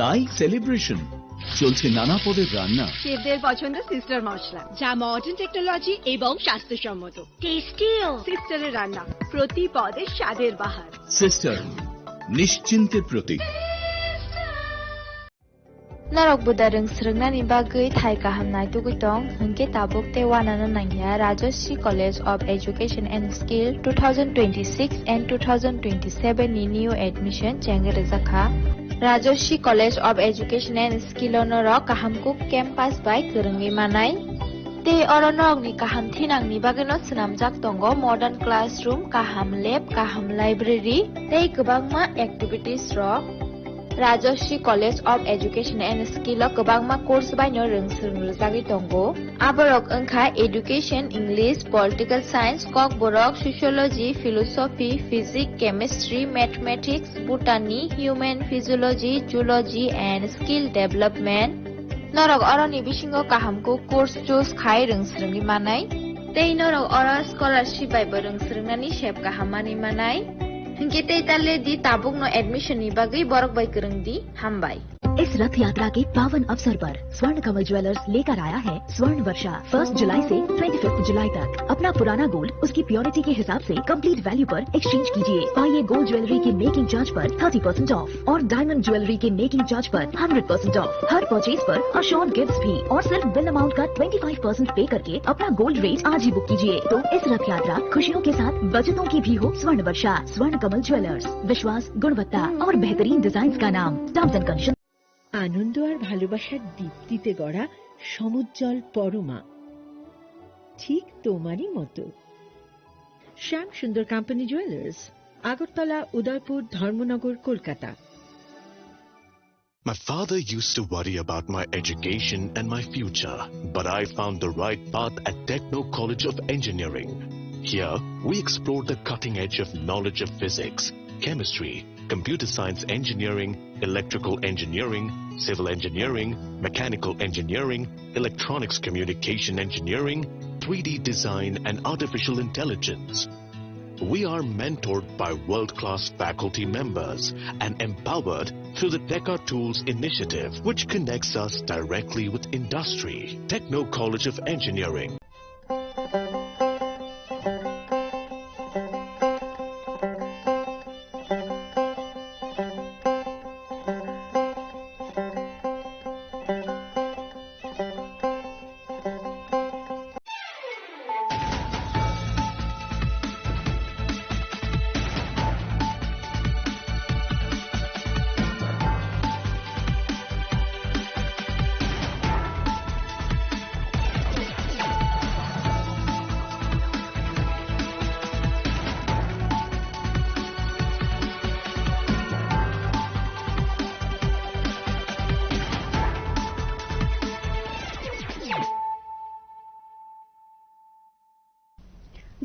তাই সেলিব্রেশন চলছে নানা পদের রান্না, শেফদের পছন্দ সিস্টার মশলা যা মডার্ন টেকনোলজি এবং স্বাস্থ্যসম্মত। টেস্টিও সিস্টারের রান্না, প্রতি পদে স্বাদের বাহার। Sister নিশ্চিন্তের Pratik. Narok budareng srengna bagui thai kahamnai tugutong hungke tabuk te wanana nangya Rajashri College of Education and Skill 2026 and 2027 ni new admission chengere zakha Rajashri College of Education and Skill onorok kahamkuk campus by kerengwi manai te oronok ni kaham thinang ni bageno snamjak tongo modern classroom, kaham lab, kaham library tei kwbangma activities rok Rajashri College of Education and Skill o kwbangma course baino rungsrungjagui tongo. Aborok wngkha Education, English, Political Science, Kokborok, Sociology, Philosophy, Physics, Chemistry, Mathematics, Botany, Human Physiology, Zoology and Skill Development. Norok oroni bisingo kahamko course choose khai rungsrungui manai. Tei norok oro scholarship bai bo rungsrungnani shep kahamani manai. Hingke tei tale di tabuk no admission ni bagui borok bai kereng di hambai. इस रथ यात्रा के पावन अवसर पर स्वर्ण कमल jewellers लेकर आया है स्वर्ण वर्षा 1 जुलाई से 25 जुलाई तक। अपना पुराना गोल्ड उसकी प्योरिटी के हिसाब से कंप्लीट वैल्यू पर एक्सचेंज कीजिए। पाइए गोल्ड ज्वेलरी के मेकिंग चार्ज पर 30% ऑफ और डायमंड ज्वेलरी के मेकिंग चार्ज पर 100% ऑफ। हर परचेज पर अश्योर्ड गिफ्ट्स भी और सिर्फ बिल अमाउंट का 25% पे करके अपना गोल्ड रेट आज ही बुक कीजिए। तो इस रथ यात्रा खुशियों के साथ बचतों की भी हो। स्वर्ण वर्षा स्वर्ण कमल ज्वेलर्स, विश्वास, गुणवत्ता और बेहतरीन डिजाइन का नाम। Terms and condition. আনন্দ আর ভালোবাসার দীপ্তিতে গড়া সমুজ্জ্বল পরমা, ঠিক তোমারই মতো। শ্যাম সুন্দর company jewellers, Agartala, Udaipur, Dharmanagar, Kolkata. My father used to worry about my education and my future, but I found the right path at Techno College of Engineering. Here, we explored the cutting edge of knowledge of physics, chemistry, computer science engineering, electrical engineering, civil engineering, mechanical engineering, electronics communication engineering, 3D design and artificial intelligence. We are mentored by world-class faculty members and empowered through the Teka Tools initiative, which connects us directly with industry. Techno College of Engineering.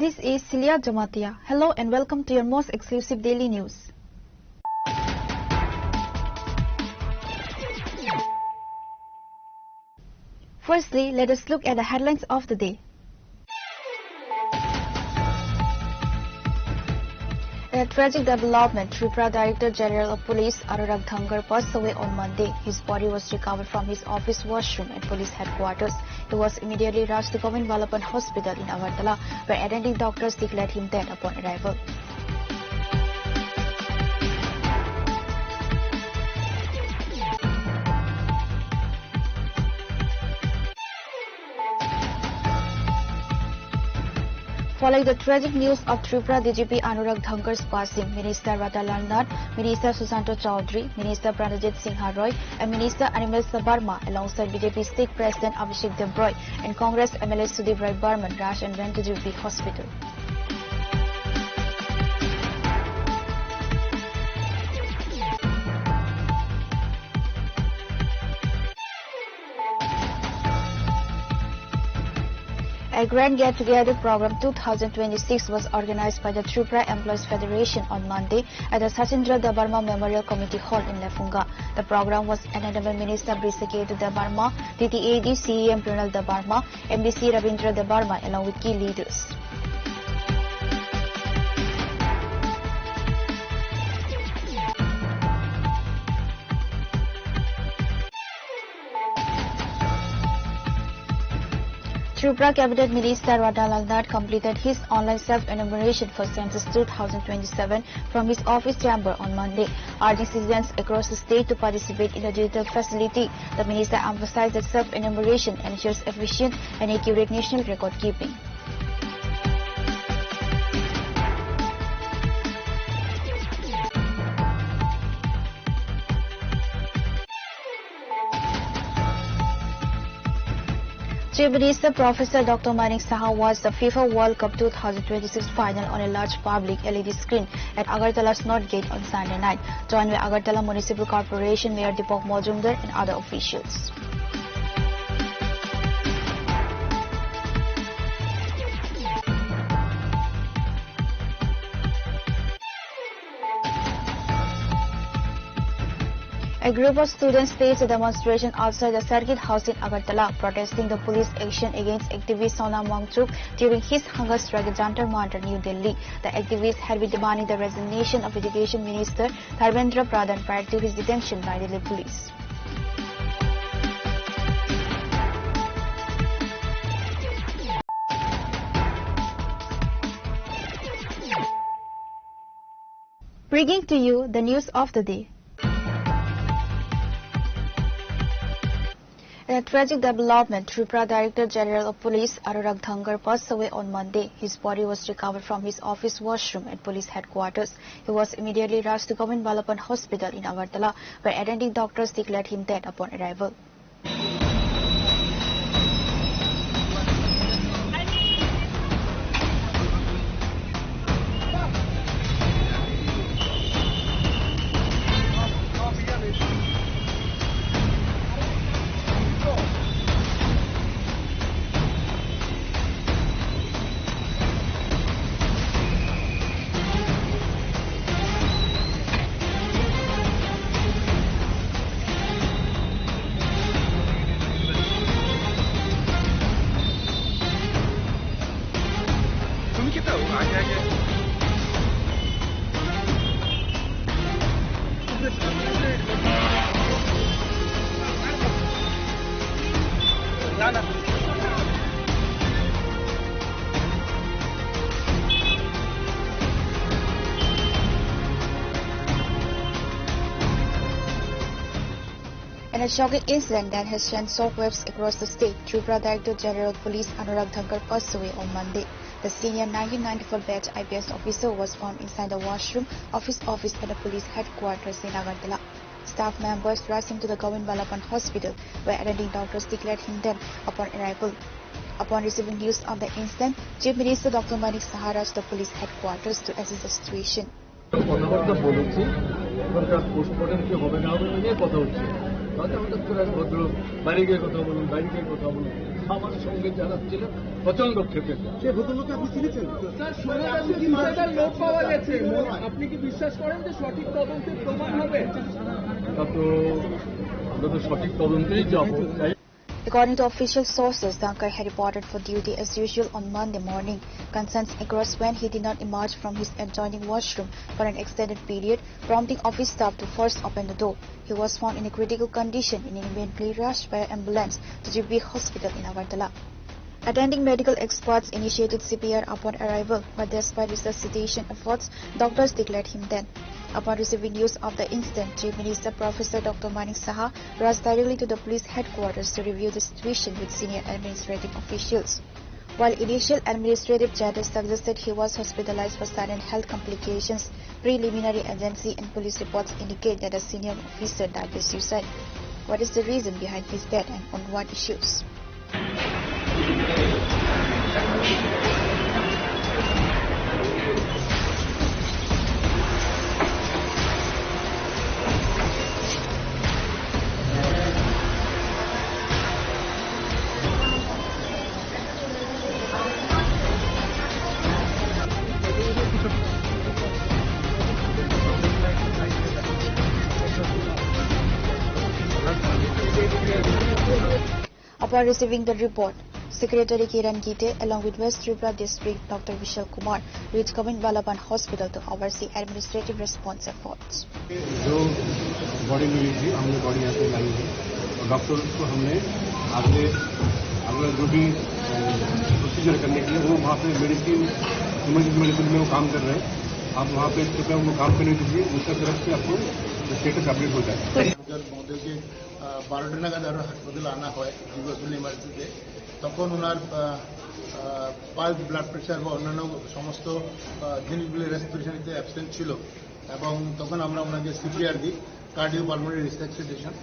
This is Celia Jamatia. Hello and welcome to your most exclusive daily news. Firstly, let us look at the headlines of the day. In a tragic development, Tripura Director General of Police Anurag Dhankar passed away on Monday. His body was recovered from his office washroom at police headquarters. He was immediately rushed to Govind Vallabhan Hospital in Agartala, where attending doctors declared him dead upon arrival. Following the tragic news of Tripura DGP Anurag Dhankar's passing, Minister Radhalal Nath, Minister Susanto Chaudhary, Minister Pranajit Singha Roy, and Minister Animal Sabarma, alongside BJP State President Abhishek Devroy and Congress MLA Sudip Rai Barman, rushed and went to DGP Hospital. A Grand Get Together Program 2026 was organized by the Tripura Employees Federation on Monday at the Sachindra Debarma Memorial Committee Hall in Lefunga. The program was attended by Minister Brisaketu Debarma, DTAD CEM Pranal Debarma, MDC Ravindra Debarma, along with key leaders. Tripura Cabinet Minister Radha Lalnad completed his online self-enumeration for Census 2027 from his office chamber on Monday, urging citizens across the state to participate in the digital facility. The minister emphasized that self-enumeration ensures efficient and accurate national record keeping. Chief Minister Professor Dr. Manik Saha watched the FIFA World Cup 2026 final on a large public LED screen at Agartala's North Gate on Sunday night, joined by Agartala Municipal Corporation Mayor Deepak Majumdar and other officials. A group of students staged a demonstration outside the circuit house in Agartala, protesting the police action against activist Sonam Wangchuk during his hunger strike at Jantar Mantar, New Delhi. The activists had been demanding the resignation of Education Minister Dharmendra Pradhan prior to his detention by Delhi police. Bringing to you the news of the day. In a tragic development, Tripura Director General of Police Anurag Dhankar passed away on Monday. His body was recovered from his office washroom at police headquarters. He was immediately rushed to Govind Balapan Hospital in Agartala, where attending doctors declared him dead upon arrival. In a shocking incident that has sent shockwaves across the state, Tripura Director General of Police Anurag Dhankar passed away on Monday. The senior 1994 batch IPS officer was found inside the washroom of his office at the police headquarters in Agartala. Staff members rushed him to the Govind Balapan Hospital, where attending doctors declared him dead upon arrival. Upon receiving news of the incident, Chief Minister Dr. Manik Saha rushed the police headquarters to assess the situation. আমার সঙ্গে যারা ছিল প্রচন্ড ক্ষেপে সে ভদ্রলোক আপনি চিনেছেন sir সোনার লোক পাওয়া গেছে আপনি কি বিশ্বাস করেন যে সঠিক তদন্তের প্রমাণ হবে তা তো আমরা তো সঠিক তদন্তেই যাব। According to official sources, Dhankar had reported for duty as usual on Monday morning. Concerns arose when he did not emerge from his adjoining washroom for an extended period, prompting office staff to first open the door. He was found in a critical condition and immediately rushed by an ambulance to GB Hospital in Agartala. Attending medical experts initiated CPR upon arrival, but despite resuscitation efforts, doctors declared him dead. Upon receiving news of the incident, Chief Minister Professor Dr. Manik Saha rushed directly to the police headquarters to review the situation with senior administrative officials. While initial administrative charges suggested he was hospitalized for sudden health complications, preliminary agency and police reports indicate that a senior officer died by suicide. What is the reason behind his death and on what issues? Upon receiving the report, Secretary Kiran Gite along with West Tripura District Dr. Vishal Kumar reached Govind Balapan Hospital to oversee administrative response efforts. जो body मिली थी हमने body यहाँ पे लाई है और doctor को हमने अगले जो भी प्रोसीजर करने के लिए। वो वहाँ पे मेडिसिन, इमरजेंसी मेडिसिन में वो काम कर रहे हैं। आप वहाँ पे कृपया उनको काम करने दीजिए, उसका तरफ से आपको स्टेटस अपडेट हो जाए। মহোদয়কে 12টা নাগাদ আরো হাসপাতালে আনা হয় জিবরাসুল ইমার্জেন্সিতে। তখন ওনার পালস, ব্লাড প্রেশার বা অন্যান্য সমস্ত জিনিসগুলি রেসপিরেশনিতে অ্যাবসেন্ট ছিল এবং তখন আমরা ওনাকে সিপিআর দিই, কার্ডিও পালমোনারি রিসাসিটেশন।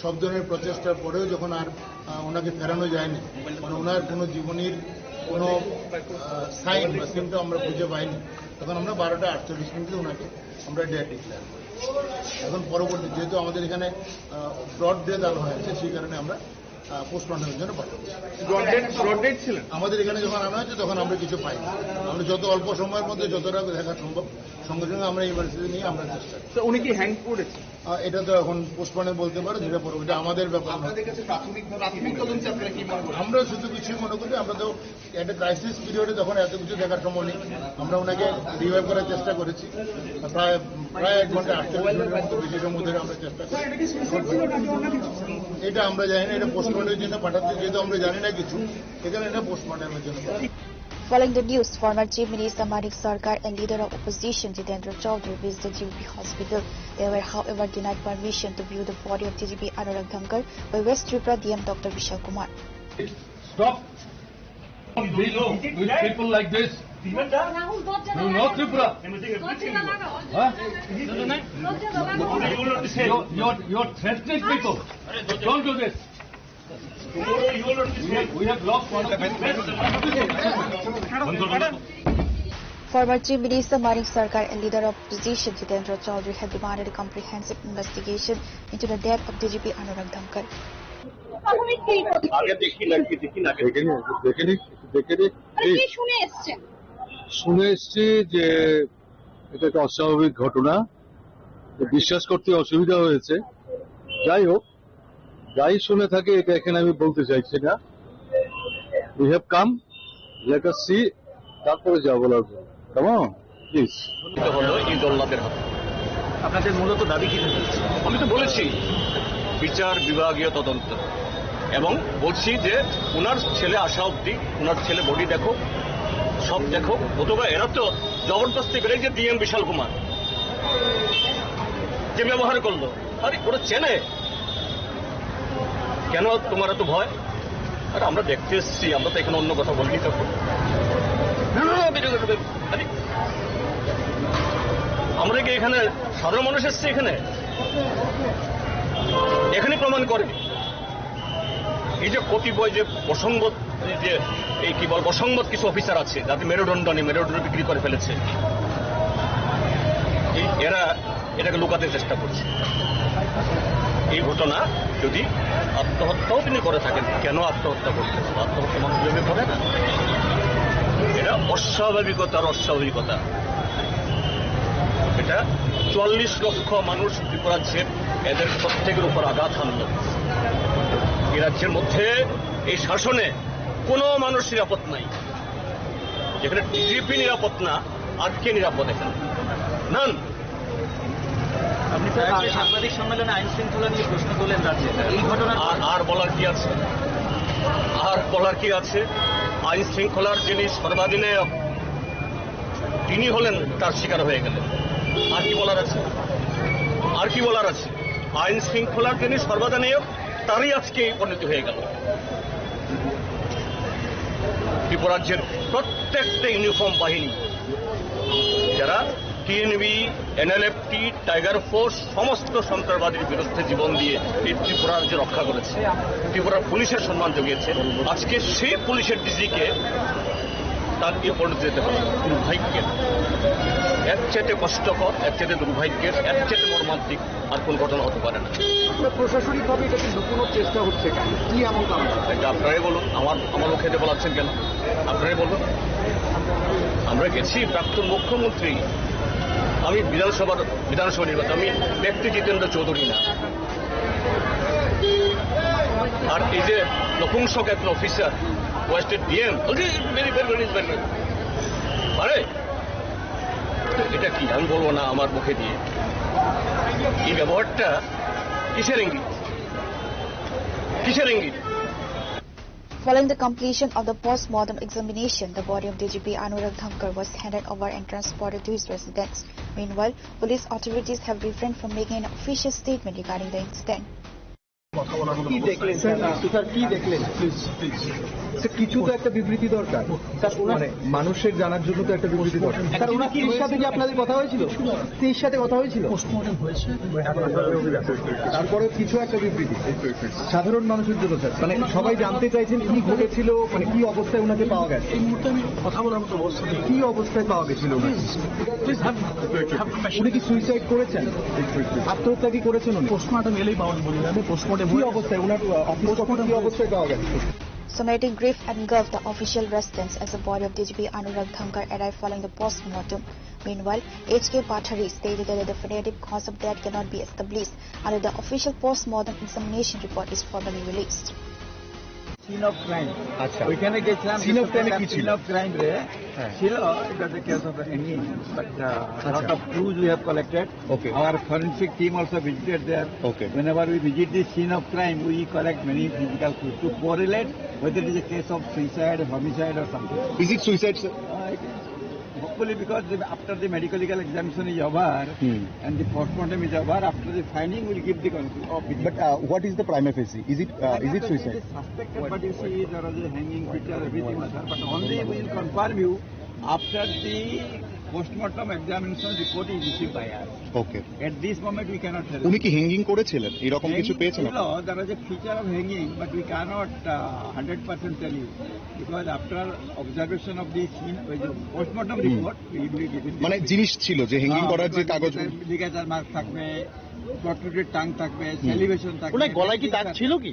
সব ধরনের প্রচেষ্টার পরেও যখন আর ওনাকে ফেরানো যায়নি, মানে ওনার কোনো জীবনীর কোনো সাইন বা সিমটম আমরা খুঁজে পাইনি, তখন আমরা 12টা 48 মিনিটে ওনাকে আমরা ডেথ ডিক্লেয়ার করি। এখন পরবর্তী যেহেতু আমাদের এখানে ব্রড ডেথ আনা হয়েছে, সেই কারণে আমরা পোস্টমর্টমের জন্য পাঠাচ্ছি। আমাদের এখানে যখন আনা হয়েছে তখন আমরা কিছু পাইনি। আমরা যত অল্প সময়ের মধ্যে যতটা দেখা সম্ভব সঙ্গে সঙ্গে আমরা ইমার্জেন্সি নিয়ে আমরা চেষ্টা করি। উনি কি হ্যাং করেছে? এটা তো এখন পোস্টমর্টম বলতে পারো, যেটা পরবর্তী আমাদের ব্যাপার। আমরা শুধু কিছুই মনে করি, আমরা তো একটা ক্রাইসিস পিরিয়ডে তখন এত কিছু দেখার সময় নেই। আমরা ওনাকে রিভাইভ করার চেষ্টা করেছি, প্রায় 1 ঘন্টা 48 মিনিটের মতো বেশি সময় ধরে আমরা চেষ্টা করি। এটা আমরা জানি না, এটা পোস্টমর্টমের জন্য পাঠাতে, যেহেতু আমরা জানি না কিছু, এখানে এটা পোস্টমর্টমের জন্য। Following the news, former Chief Minister Manik Sarkar and leader of opposition Jitendra Chaudhary visited GP hospital. They were, however, denied permission to view the body of DGP Anurag Dhankar by West Tripura DM Dr. Vishal Kumar. Stop! With people like this. You know Tripura? Huh? You're threatening people. Don't do this. We have lost one of Former Chief Minister Manik Sarkar and leader of opposition Jitendra Chaudhary have demanded a comprehensive investigation into the death of DGP Anurag Dhankar. শুনে এসছি যে এটা একটা অস্বাভাবিক ঘটনা, বিশ্বাস করতে অসুবিধা হয়েছে। যাই হোক, যাই শুনে থাকে এটা এখানে আমি বলতে চাইছি না। We have come, let us see, তারপরে যা বলার কেমন প্লিজ। আপনাদের মূলত দাবি কি? আমি তো বলেছি বিচার বিভাগীয় তদন্ত, এবং বলছি যে ওনার ছেলে আসা অব্দি ওনার ছেলে বডি দেখো, সব দেখো। অথবা এরা তো জবরদস্তি করে যে ডিএম বিশাল কুমার যে ব্যবহার করলো, আরে ওরা চেনে কেন তোমার এত ভয়? আরে আমরা দেখতে এসছি, আমরা তো এখানে অন্য কথা বলিনি। তখন আমরা কি এখানে সাধারণ মানুষ এসছি? এখানে প্রমাণ করে এই যে কতিপয় যে অসংগত, যে এই কি বল অসংগত কিছু অফিসার আছে যাতে মেরুদণ্ড বিক্রি করে ফেলেছে, এরা এটাকে লুকাতে চেষ্টা করছে। এই ঘটনা যদি আত্মহত্যাও তিনি করে থাকেন, কেন আত্মহত্যা করতেন? আত্মহত্যা মানুষ ভেবে করে না, এটা অস্বাভাবিকতার অস্বাভাবিকতা। এটা 40 লক্ষ মানুষ ত্রিপুরাজ্যে, এদের প্রত্যেকের উপর আঘাত হানল। এই রাজ্যের মধ্যে এই শাসনে কোনো মানুষ নিরাপদ নাই। যেখানে ডিজিপি নিরাপদ না, আর কে নিরাপদ এখানে? নান। আপনি তো সাংবাদিক সম্মেলনে আইন শৃঙ্খলা নিয়ে প্রশ্ন করলেন রাজ্যে, এই ঘটনা আর বলার কি আছে? আর বলার কি আছে? আইন শৃঙ্খলার যিনি সর্বাধিনায়ক তিনি হলেন তার শিকার হয়ে গেলেন। আর কি বলার আছে? আর কি বলার আছে? আইন শৃঙ্খলার যিনি সর্বাধিনায়ক তারই আজকে পরিণতি হয়ে গেল। ত্রিপুরাজ্যের প্রত্যেকটা ইউনিফর্ম বাহিনী, যারা টিএনবি, এনএলএফটি, টাইগার ফোর্স, সমস্ত সন্ত্রাসবাদীর বিরুদ্ধে জীবন দিয়ে এই ত্রিপুরা রাজ্য রক্ষা করেছে, ত্রিপুরার পুলিশের সম্মান জুগিয়েছে, আজকে সেই পুলিশের ডিজিকে তার এই পরিণতি যেতে হবে। দুর্ভাগ্যের, এর চেয়ে কষ্টকর, এর চেয়ে দুর্ভাগ্যের, এর চেয়ে মর্মান্তিক আর কোন ঘটনা হতে পারে না। প্রশাসনিকভাবে এটাকে লুকোনোর চেষ্টা হচ্ছে কেন? কি এমন কারণ? আপনারাই বলুন, আমার মুখে বলাচ্ছেন কেন? আপনারাই বলুন। আমরা গেছি, প্রাক্তন মুখ্যমন্ত্রী, আমি বিধানসভা নির্বাচন, আমি ব্যক্তি জিতেন্দ্র চৌধুরী না। আর এই যে নপুংসক একজন অফিসার, ওয়েস্টের ডিএম, আরে এটা কি আমি বলবো না আমার মুখে দিয়ে? এই ব্যবহারটা কিসের ইঙ্গিত? কিসের ইঙ্গিত? Following the completion of the post-mortem examination, the body of DGP Anurag Dhankar was handed over and transported to his residence. Meanwhile, police authorities have refrained from making an official statement regarding the incident. কি দেখলেন sir কি দেখলেন please sir কিছু তো একটা বিবৃতি দরকার sir মানে মানুষের জানার জন্য তো একটা বিবৃতি দরকার স্যার ওনার স্ত্রীর সাথে কি আপনাদের কথা হয়েছিল স্ত্রীর সাথে কথা হয়েছিল পোস্টমর্টম হয়েছে তারপরে কিছু একটা বিবৃতি সাধারণ মানুষের জন্য স্যার মানে সবাই জানতে চাইছেন কি ঘটেছিল মানে কি অবস্থায় ওনাকে পাওয়া গেছে এই মুহূর্তে আমি কথা বলার মতো অবস্থা কি অবস্থায় পাওয়া গেছিল উনি কি সুইসাইড করেছেন আত্মহত্যা কি করেছেন উনি পোস্টমর্টম এলেই পাওয়া বলি আমি post-mortem Summating grief engulfed the official residence as the body of DGP Anurag Dhankar arrived following the post-mortem. Meanwhile, H.K. Pathari stated that the definitive cause of death cannot be established until the official post-mortem examination report is formally released. Scene of crime. ওইখানে গেছিলাম scene of crime কি ছিল? Scene of crime রে ছিল it was a case of hanging but a lot of clues we have collected. Okay. Our forensic team also visited there. Okay. Whenever we visit the scene of crime we collect many physical clues to correlate whether it is a case of suicide, homicide or something. Is it suicide, sir? Hopefully because after the medical legal examination is over and the postmortem is over, after the finding we'll give the conclusion. But what is the prima facie? Is it suicide? It is suspected, but you see there was a hanging picture, everything was there. But only we will confirm you after the postmortem examination report is received by us. Okay. At this moment we cannot tell. উনি কি hanging করেছিলেন এরকম কিছু পেয়েছেন? No, there was a feature of hanging, but we cannot 100% tell you because after observation of the scene, the postmortem report, we will give it. মানে জিনিস ছিল যে হ্যাঙ্গিং করার যে কাগজ লিগেচার মার্ক থাকবে, প্রট্রুডেড টাং থাকবে, সেলিভেশন থাকবে। ওনার গলায় কি দাগ ছিল কি?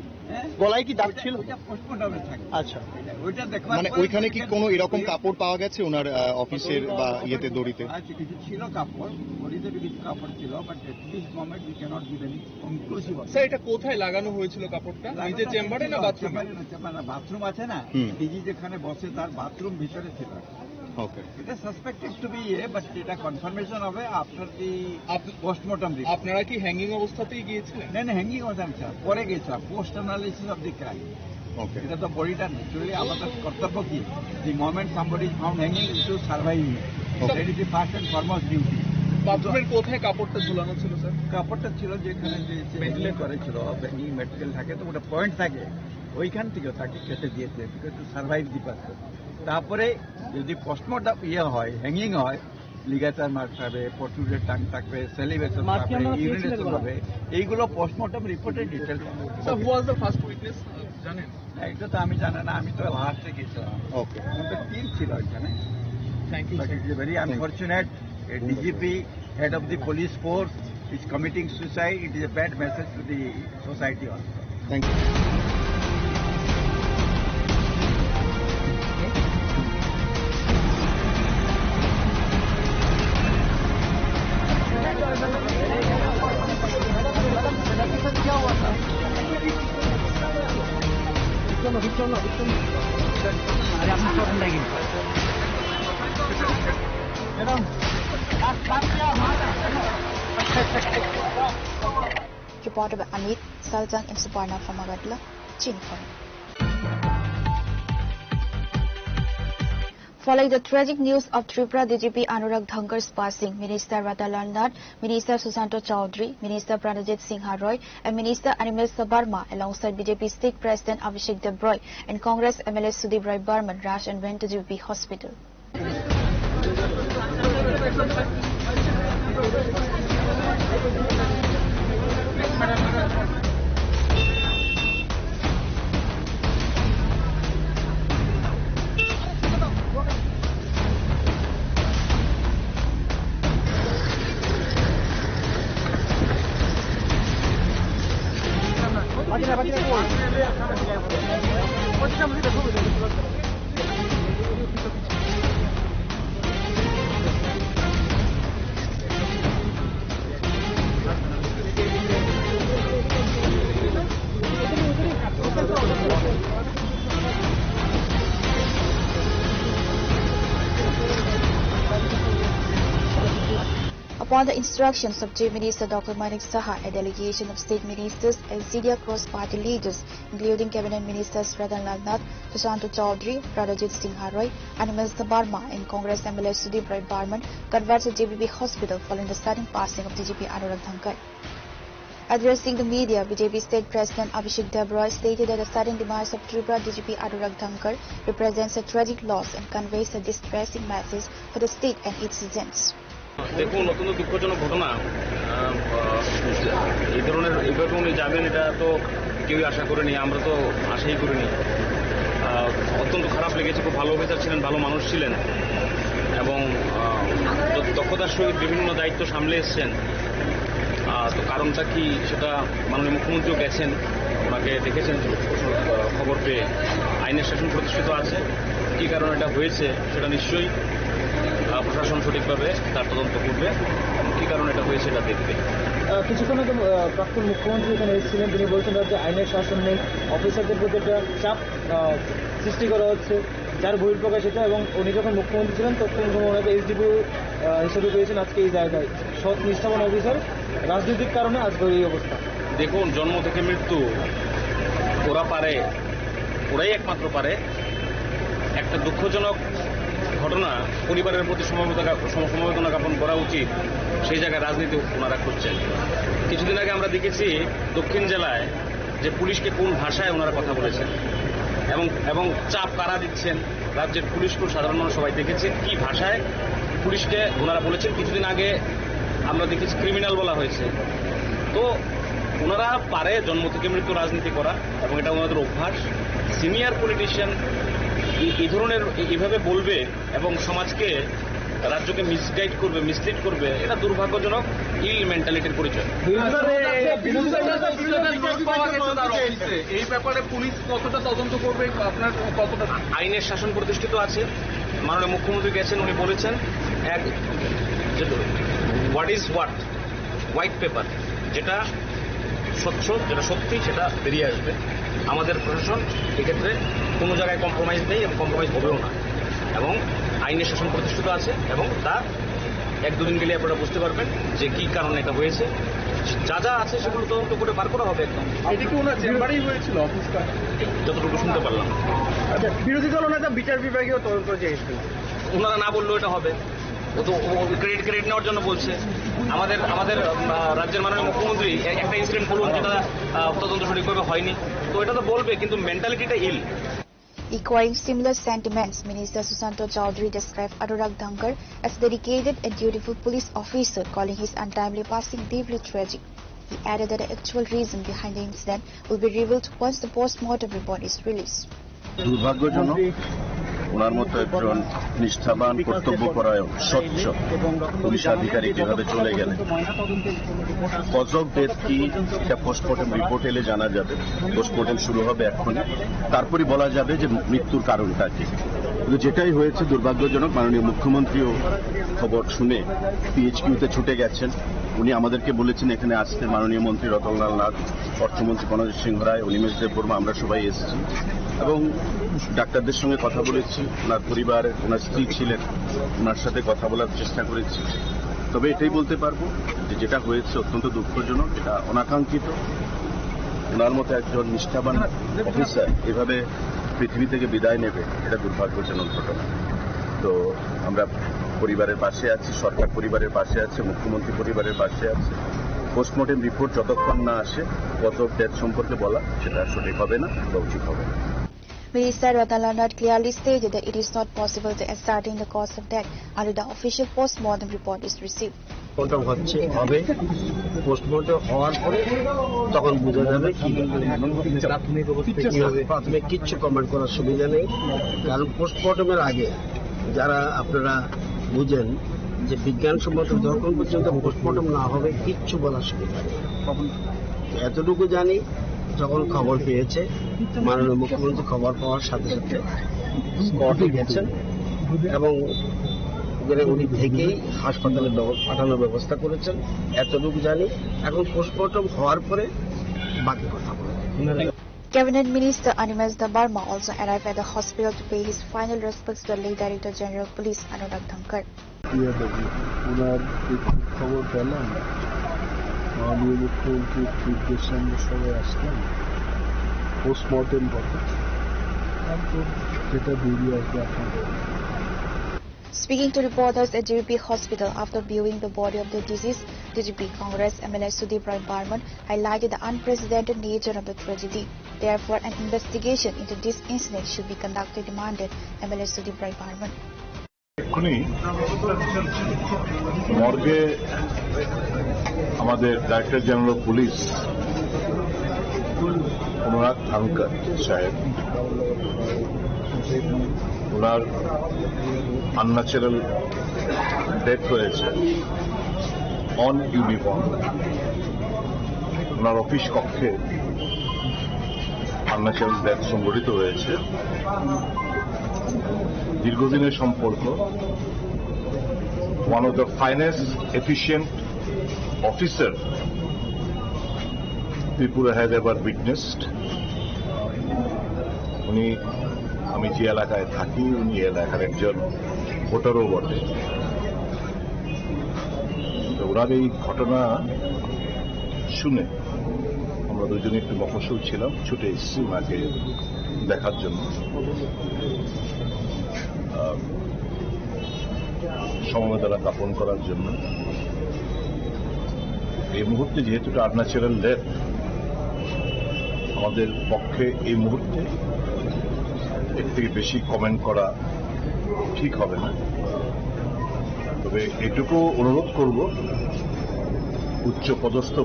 গলায় কি দাগ ছিল? ওটা পোস্টমর্টমে থাকে। আচ্ছা। ওইটা দেখবার মানে ওইখানে কি কোনো এরকম কাপড় পাওয়া গেছে ওনার অফিসের বা ইয়েতে দড়িতে? আচ্ছা কিছু ছিল কাপড়, দড়িতে কিছু কাপড় ছিল, but at this moment we cannot give any conclusive. Sir এটা কোথায় লাগানো হয়েছিল কাপড়টা? নিজের চেম্বারে না বাথরুমে? বাথরুম আছে না, ডিজি যেখানে বসে তার বাথরুম ভিতরে ছিল। ওকে। এটা সাসপেক্টেড টু বি বাট এটা কনফার্মেশন হবে আফটার দি পোস্টমর্টম। আপনারা কি হ্যাঙ্গিং অবস্থাতেই গিয়েছিলেন? না হ্যাঙ্গিং অবস্থা পরে গেছিলাম post analysis of the crime. ওকে। এটা তো বডিটা ন্যাচুরালি আমাদের কর্তব্য কি the moment somebody is found hanging to survive that is the first and foremost duty. বাথরুমের কোথায় কাপড়টা ঝুলানো ছিল স্যার? কাপড়টা ছিল যেখানে যে ভেন্টিলেট করেছিল, ব্যাঙ্গিং ম্যাটেরিয়াল থাকে তো ওটা পয়েন্ট থাকে, ওইখান থেকে তাকে কেটে দিয়েছে because to survive the person. তারপরে যদি পোস্টমর্টম হয়, হ্যাঙ্গিং হয়, লিগাচার মার্ক থাকবে, প্রট্রুডেড টাং থাকবে, সেলিভেশন থাকবে, ইউরিনেশন হবে, এইগুলো পোস্টমর্টম রিপোর্টের details. Sir who was the first witness জানেন? এটা তো আমি জানি না, আমি তো লাস্টে গেছিলাম। ওকে। আমাদের টিম ছিল এখানে। Thank you. But it is very unfortunate. A DGP, head of the police force, is committing suicide. It is a bad message to the society also. Thank you. Reported by Amit Saljang and Suparna from Agadla, Chinchon. Following the tragic news of Tripura DGP Anurag Dhankar's passing, Minister Radha Nath, Minister Susanto Chowdhury, Minister Pranajit Singha Roy, and Minister Animal Sabarma, alongside BJP State President Abhishek Debroy and Congress MLA Sudeep Rai Burman, rushed and went to GP Hospital. Upon the instructions of Chief Minister Dr. Manik Saha, a delegation of state ministers and senior cross-party leaders, including Cabinet Ministers Ratanlal Nath, Susanto Chaudhary, Radhajit Singh Haroy, and Mr. Barma, and Congress MLA Sudip Rai Barman converged at JBP Hospital following the sudden passing of DGP Anurag Dhankar. Addressing the media, BJP State President Abhishek Debroy stated that the sudden demise of Tripura DGP Anurag Dhankar represents a tragic loss and conveys a distressing message for the state and its citizens. দেখুন অত্যন্ত দুঃখজনক ঘটনা এই ধরনের এইভাবে উনি যাবেন এটা তো কেউই আশা করেনি আমরা তো আশাই করিনি অত্যন্ত খারাপ লেগেছে খুব ভালো অফিসার ছিলেন ভালো মানুষ ছিলেন এবং দক্ষতার সহিত বিভিন্ন দায়িত্ব সামলে এসছেন তো কারণটা কি সেটা মাননীয় মুখ্যমন্ত্রীও গেছেন ওনাকে দেখেছেন খবর পেয়ে আইনের শাসন প্রতিষ্ঠিত আছে কী কারণে এটা হয়েছে সেটা নিশ্চয়ই প্রশাসন সঠিকভাবে তার তদন্ত করবে কী কারণে এটা হয়েছে এটা দেখবে কিছুক্ষণ আগে প্রাক্তন মুখ্যমন্ত্রী এখানে এসেছিলেন তিনি বলছেন যে আইনের শাসন নেই অফিসারদের প্রতি একটা চাপ সৃষ্টি করা হচ্ছে যার বহিঃপ্রকাশ এটা এবং উনি যখন মুখ্যমন্ত্রী ছিলেন তখন ওনাকে এসডিপি হিসেবে পেয়েছেন আজকে এই জায়গায় সৎ নিষ্ঠাবান অফিসার রাজনৈতিক কারণে আজকে এই অবস্থা দেখুন জন্ম থেকে মৃত্যু ওরা পারে ওরাই একমাত্র পারে একটা দুঃখজনক ঘটনা পরিবারের প্রতি সমবেদনা জ্ঞাপন করা উচিত সেই জায়গায় রাজনীতি ওনারা করছেন কিছুদিন আগে আমরা দেখেছি দক্ষিণ জেলায় যে পুলিশকে কোন ভাষায় ওনারা কথা বলেছেন এবং চাপ কারা দিচ্ছেন রাজ্যের পুলিশকে সাধারণ মানুষ সবাই দেখেছেন কি ভাষায় পুলিশকে ওনারা বলেছেন কিছুদিন আগে আমরা দেখেছি ক্রিমিনাল বলা হয়েছে তো ওনারা পারে জন্ম থেকে মৃত্যু রাজনীতি করা এবং এটা ওনাদের অভ্যাস সিনিয়র পলিটিশিয়ান এই ধরনের এইভাবে বলবে এবং সমাজকে রাজ্যকে মিসগাইড করবে মিসলিড করবে এটা দুর্ভাগ্যজনক ইল মেন্টালিটির পরিচয় এই ব্যাপারে পুলিশ কতটা তদন্ত করবে আপনার কতটা আইনের শাসন প্রতিষ্ঠিত আছে মাননীয় মুখ্যমন্ত্রী গেছেন উনি বলেছেন এক হোয়াট ইজ হোয়াইট পেপার যেটা স্বচ্ছ যেটা সত্যি সেটা বেরিয়ে আসবে আমাদের প্রশাসন এক্ষেত্রে কোনো জায়গায় কম্প্রোমাইজ নেই এবং কম্প্রোমাইজ হবেও না এবং আইনের শাসন প্রতিষ্ঠিত আছে এবং তা এক দুদিন গেলে আপনারা বুঝতে পারবেন যে কী কারণে এটা হয়েছে যা যা আছে সেগুলো তদন্ত করে বার করা হবে একদম এটি কি ওনার চেম্বারেই হয়েছিল অফিসটা যতটুকু শুনতে পারলাম আচ্ছা বিরোধী দল ওনারা বিচার বিভাগীয় তদন্ত চেয়েছিল ওনারা না বললেও এটা হবে ও তো ক্রেডিট নেওয়ার জন্য বলছে আমাদের রাজ্যের মাননীয় মুখ্যমন্ত্রী একটা ইনসিডেন্ট বলুন যেটা তদন্ত সঠিকভাবে হয়নি তো এটা তো বলবে কিন্তু মেন্টালিটিটা ইল Echoing similar sentiments, Minister Susanto Chaudhary described Anurag Dhankar as a dedicated and dutiful police officer, calling his untimely passing deeply tragic. He added that the actual reason behind the incident will be revealed once the post-mortem report is released. দুর্ভাগ্যজনক ওনার মতো একজন নিষ্ঠাবান কর্তব্যপরায়ণ স্বচ্ছ police আধিকারিক যেভাবে চলে গেলেন cause of death কি এটা পোস্টমর্টেম রিপোর্ট এলে জানা যাবে পোস্টমর্টেম শুরু হবে এক্ষুনি তারপরই বলা যাবে যে মৃত্যুর কারণটা কি কিন্তু যেটাই হয়েছে দুর্ভাগ্যজনক মাননীয় মুখ্যমন্ত্রীও খবর শুনে পিএইচকিউতে ছুটে গেছেন উনি আমাদেরকে বলেছেন এখানে আসতে মাননীয় মন্ত্রী রতনলাল নাথ অর্থমন্ত্রী প্রণজিৎ সিংহ রায় অনিমেষ দেববর্মা আমরা সবাই এসেছি এবং ডাক্তারদের সঙ্গে কথা বলেছি ওনার পরিবার ওনার স্ত্রী ছিলেন ওনার সাথে কথা বলার চেষ্টা করেছি তবে এটাই বলতে পারবো যে যেটা হয়েছে অত্যন্ত দুঃখজনক এটা অনাকাঙ্ক্ষিত ওনার মতো একজন নিষ্ঠাবান অফিসার এভাবে পৃথিবী থেকে বিদায় নেবে এটা দুর্ভাগ্যজনক ঘটনা তো আমরা পরিবারের পাশে আছি সরকার পরিবারের পাশে আছে মুখ্যমন্ত্রী পরিবারের পাশে আছে পোস্টমর্টেম রিপোর্ট যতক্ষণ না আসে কজ অফ ডেথ সম্পর্কে বলা সেটা সঠিক হবে না বা উচিত হবে না Minister Ratanlal Nath clearly stated that it is not possible to ascertain the cause of death until the official post-mortem report is received. Post-mortem হচ্ছে হবে পোস্টমর্টম হওয়ার পরে তখন বোঝা যাবে কি প্রাথমিক কিচ্ছু কমেন্ট করার সুবিধা নেই কারণ পোস্টমর্টমের আগে যারা আপনারা বুঝেন যে বিজ্ঞানসম্মত যখন পর্যন্ত পোস্টমর্টম না হবে কিচ্ছু বলার সুবিধা নেই এতটুকু জানি যখন খবর পেয়েছে মাননীয় মুখ্যমন্ত্রী খবর পাওয়ার সাথে সাথে স্পটে গেছেন এবং উনি থেকেই হাসপাতালে পাঠানোর ব্যবস্থা করেছেন এতটুকু জানি এখন পোস্টমর্টম হওয়ার পরে বাকি কথা বলবেন Cabinet Minister Animesh Barma also arrived at the hospital to pay his final respects to the late Director General Police Anurag Dhankar. ওনার খবর পেলাম, মাননীয় মুখ্যমন্ত্রীর নির্দেশে আমরা সবাই আসলাম, পোস্টমর্টেম কথা, তারপর যেটা বেরিয়ে আসবে আপনাদের। Speaking to reporters at JVP Hospital after viewing the body of the deceased, DGP Congress MLA Sudip Roy Barman highlighted the unprecedented nature of the tragedy. Therefore, an investigation into this incident should be conducted, demanded MLA Sudip Roy Barman. এক্ষুনি মর্গে আমাদের director general of police অনুরাগ ধানকর সাহেব, ওনার unnatural death হয়েছে on uniform. Owner office কক্ষে unnatural death সংঘটিত হয়েছে। দীর্ঘদিনের সম্পর্ক, one of the finest efficient officer Tripura has ever witnessed. উনি, আমি যে এলাকায় থাকি, উনি এলাকার একজন ভোটারও বটে। ওনার এই ঘটনা শুনে আমরা দুজনে একটু মফস্বল ছিলাম, ছুটে এসেছি ওনাকে দেখার জন্য। সমবেদনা জ্ঞাপন করার জন্য। এই মুহূর্তে যেহেতু এটা আনন্যাচারাল ডেথ, আমাদের পক্ষে এই মুহূর্তে এর থেকে বেশি কমেন্ট করা ঠিক হবে না। তবে এটুকু অনুরোধ করব উচ্চ পদস্থ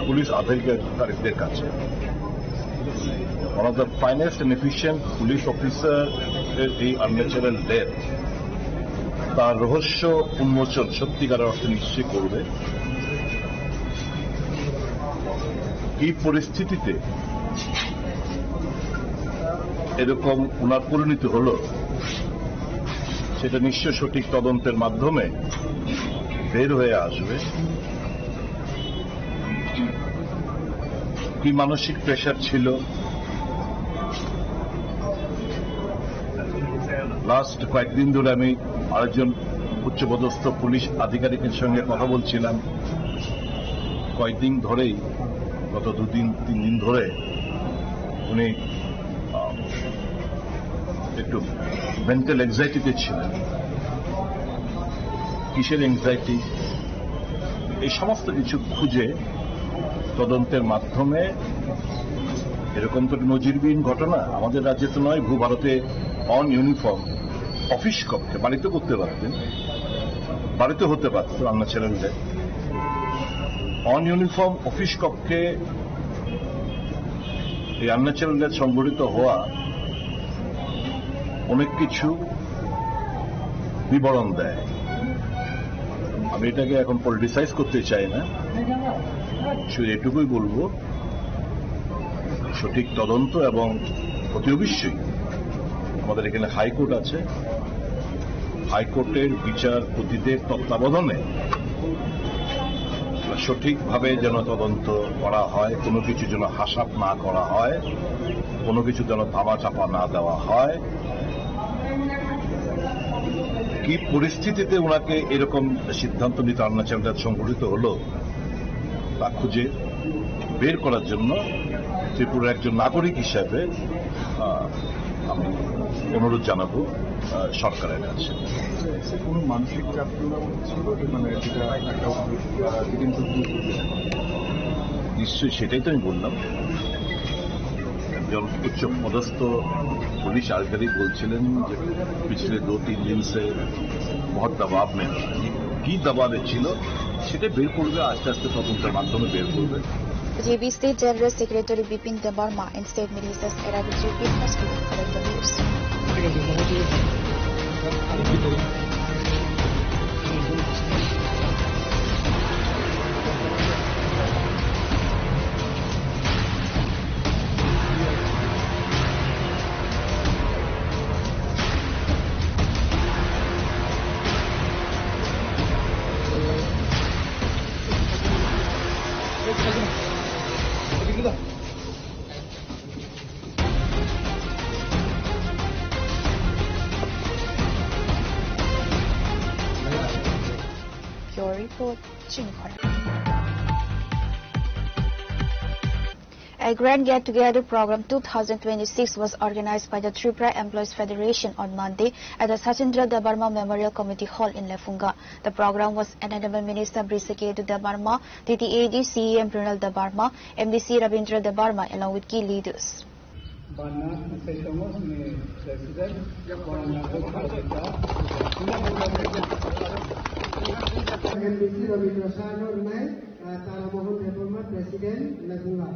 পুলিশ আধিকারিকদের কাছে, one of the finest and efficient police officer এই আনন্যাচারাল ডেথ, তার রহস্য উন্মোচন সত্যিকার অর্থে নিশ্চয় করবে। কি পরিস্থিতিতে এরকম উনার পরিণতি হল, সেটা নিশ্চয় সঠিক তদন্তের মাধ্যমে বের হয়ে আসবে। কি মানসিক প্রেশার ছিল, লাস্ট কয়েকদিন ধরে আমি আরেকজন উচ্চপদস্থ পুলিশ আধিকারিকের সঙ্গে কথা বলছিলাম। কয়েকদিন ধরেই, গত 2-3 দিন ধরে উনি একটু মেন্টাল এংজাইটিতে ছিলেন। কিসের এংজাইটি, এই সমস্ত কিছু খুঁজে তদন্তের মাধ্যমে, এরকম তো নজিরবিহীন ঘটনা আমাদের রাজ্যে তো নয়, ভূভারতে অন ইউনিফর্ম অফিস কক্ষে, বাড়িতে করতে পারতেন, বাড়িতে হতে পারত unnatural death. On uniform office কক্ষে এই আনন্যাচারাল ডেথ সংঘটিত হওয়া অনেক কিছু বিবরণ দেয়। আমি এটাকে এখন পলিটিসাইজ করতে চাই না, শুধু এটুকুই বলবো, সঠিক তদন্ত এবং অতি অবশ্যই আমাদের এখানে হাইকোর্ট আছে, হাইকোর্টের বিচারপতিদের তত্ত্বাবধানে সঠিকভাবে যেন তদন্ত করা হয়, কোনো কিছু যেন হাসাপ না করা হয়, কোনো কিছু যেন ধামাচাপা না দেওয়া হয়। কি পরিস্থিতিতে ওনাকে এরকম সিদ্ধান্ত নিতে আনন্যাচারাল ডেথ সংঘটিত হলো, তা খুঁজে বের করার জন্য ত্রিপুরার একজন নাগরিক হিসাবে আমি অনুরোধ জানাবো সরকারের কাছে। কোনো মানসিক চাপ ছিল, মানে নিশ্চয়ই, সেটাই তো আমি বললাম। একজন উচ্চ পদস্থ पुलिस आधिकारिक बोलছিলেন যে पिछले 2-3 दिन से बहुत दबाव में কি দবাবে ছিল সেটা বের করবে, আস্তে আস্তে তদন্তের মাধ্যমে বের করবে। JB State General Secretary Bipin Debarma and State Ministers arrived at JP Hospital for the news. Report, Chinikhara. A Grand Get-Together Program 2026 was organized by the Tripura Employees Federation on Monday at the Sachindra Debarma Memorial Committee Hall in Lefunga. The program was attended by Minister Brisaketu Debarma, TTAD CEM Brunel Debarma, MDC Rabindra Debarma, along with key leaders. MDC Rabindra Sano Debarma, President Lefunga.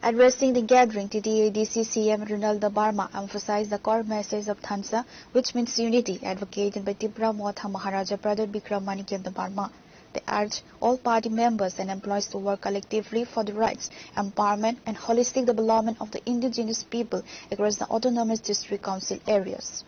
Addressing the gathering, TTADC CM Ronaldo Barma emphasized the core message of Thansa, which means unity, advocated by Tripura Motha Maharaja Pradhat Vikramanikya Barma. They urged all party members and employees to work collectively for the rights, empowerment and holistic development of the indigenous people across the autonomous district council areas.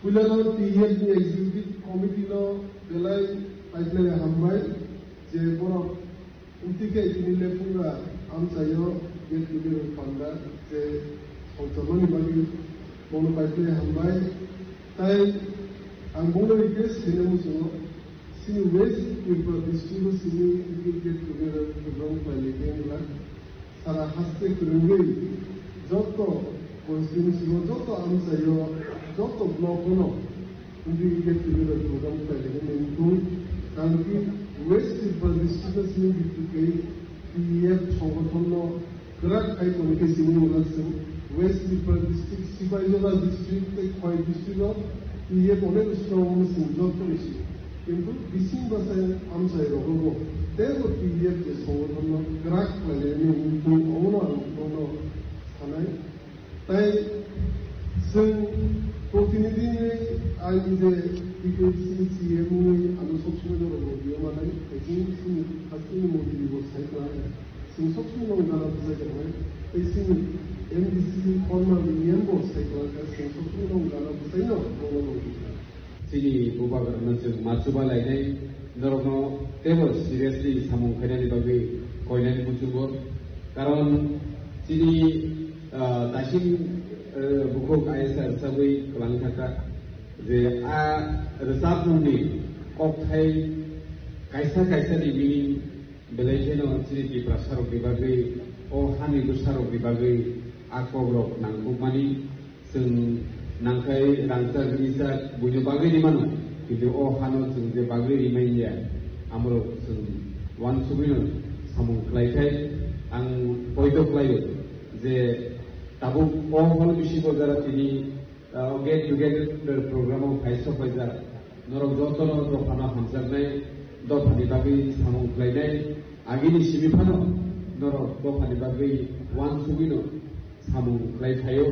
Kulano THB Executive Committee no belai pipeline hambai je boro utike jinile punga amsayo get together funda je automani bagi mono pipeline hambai tai ang mono request sinemu suno sini waste people distribu sini get together program pipeline la sara haste kurungi jotto constituency no jotto amsayo jotto block no undi get together program pipeline into kanki waste people distribu sini gitu PF সংগঠন গ্রাক আই communication university west people district Sepahijala district কয় district PF অনেক strong সিনজত করেছি কিন্তু বিসিং বাসায় আমসাই রগব তেও PF যে সংগঠন গ্রাক মানে কিন্তু ওনার কোনো থানায় তাই जों প্রতিনিধিनि आंनि जे PPCM आरो सबसिनो दङ बियो माने जोंनि हासिनि मन्दिरनि बसायनाय जों सबसिनो गाना बुजायनाय एसिनि MDC फर्माल मेम्बर साइकलखौ जों सबसिनो गाना बुजायनो दङ सिनि बुबागरनो जों माचुबा लायनाय नरनो तेबो सिरियासलि सामं खायनायनि बागै कयनायनि बुजुगो कारण सिनि दासिम बुकक आइएसआर हिसाबै गोबां थाखा जे आ रोजाबनि ककथाय कायसा कायसानि मिनिं बेलायजेनो सिरिति प्रासारकनि बागै अ हानिबो सारकनि बागै आकब्रक नांगौमानि जों नांखाय रांसार गिसा बुझो बागै निमानो किन्तु अ हानो जों जे बागै रिमाइन्डिया आमरो जों वान सुबिनो सामु खालायखाय आं बयदोख्लायो जे ताबो अहल बिसिखौ जारा तिनि गेट टुगेदर प्रग्रामाव फाइसो फाइजा नरक जतन दफाना हामजानाय दफानि बागै सामु खालायनाय आगिनि सिबिफानो नरक दफानि बागै वान सुबिनो सामु खालायखायो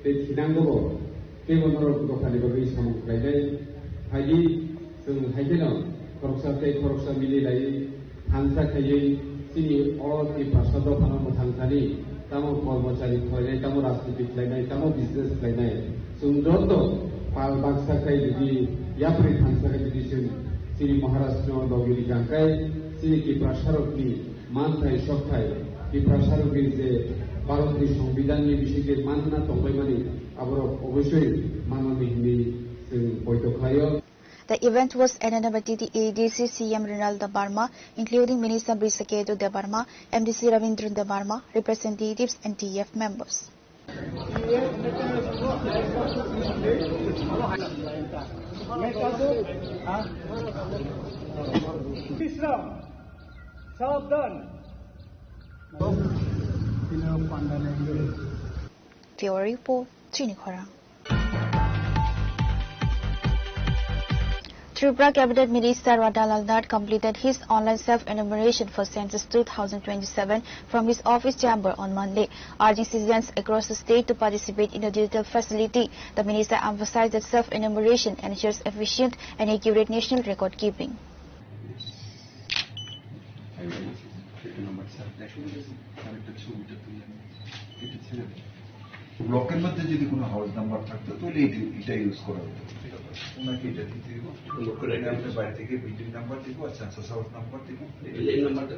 बे थिनांगौ तेबो नरक दफानि बागै सामु खालायनाय फायदि जों हायदेनो खरकसा मिलिलायै थांसा खायै सिनि अ पासा दफानाव थांसानि तामो कर्मचारी खालायनाय तामो राजनीति खालायनाय तामो बिजनेस खालायनाय जों जत पाल बाक्साखाय जुदि याप्रि थांसाखाय जुदि जों श्री महाराष्ट्र दगिरि गांखाय श्री त्रिपुरा सारकनि मानथाय सखाय त्रिपुरा सारकनि जे भारतनि संविधाननि बिसिके मानना दंबायमानि आबर अबश्य माननि हिनि जों बयद' खालायो. The event was attended by TTADC CM Ronaldo Barma, including Minister Brisaketu Debarma, MDC Ravindran Debarma, representatives and TF members. Report, Chinikhara. Tripura Cabinet Minister Radhalal Nath completed his online self-enumeration for Census 2027 from his office chamber on Monday, urging citizens across the state to participate in the digital facility. The minister emphasized that self-enumeration ensures efficient and accurate national record keeping. ব্লকের মধ্যে যদি কোনো house number থাকতো তাহলে এটা use করা হতো ওনাকে এটা দিতে দিব আপনার বাড়ি থেকে বিল্ডিং নাম্বার দিব আর সেন্সাস হাউস নাম্বার দিব এই নাম্বারটা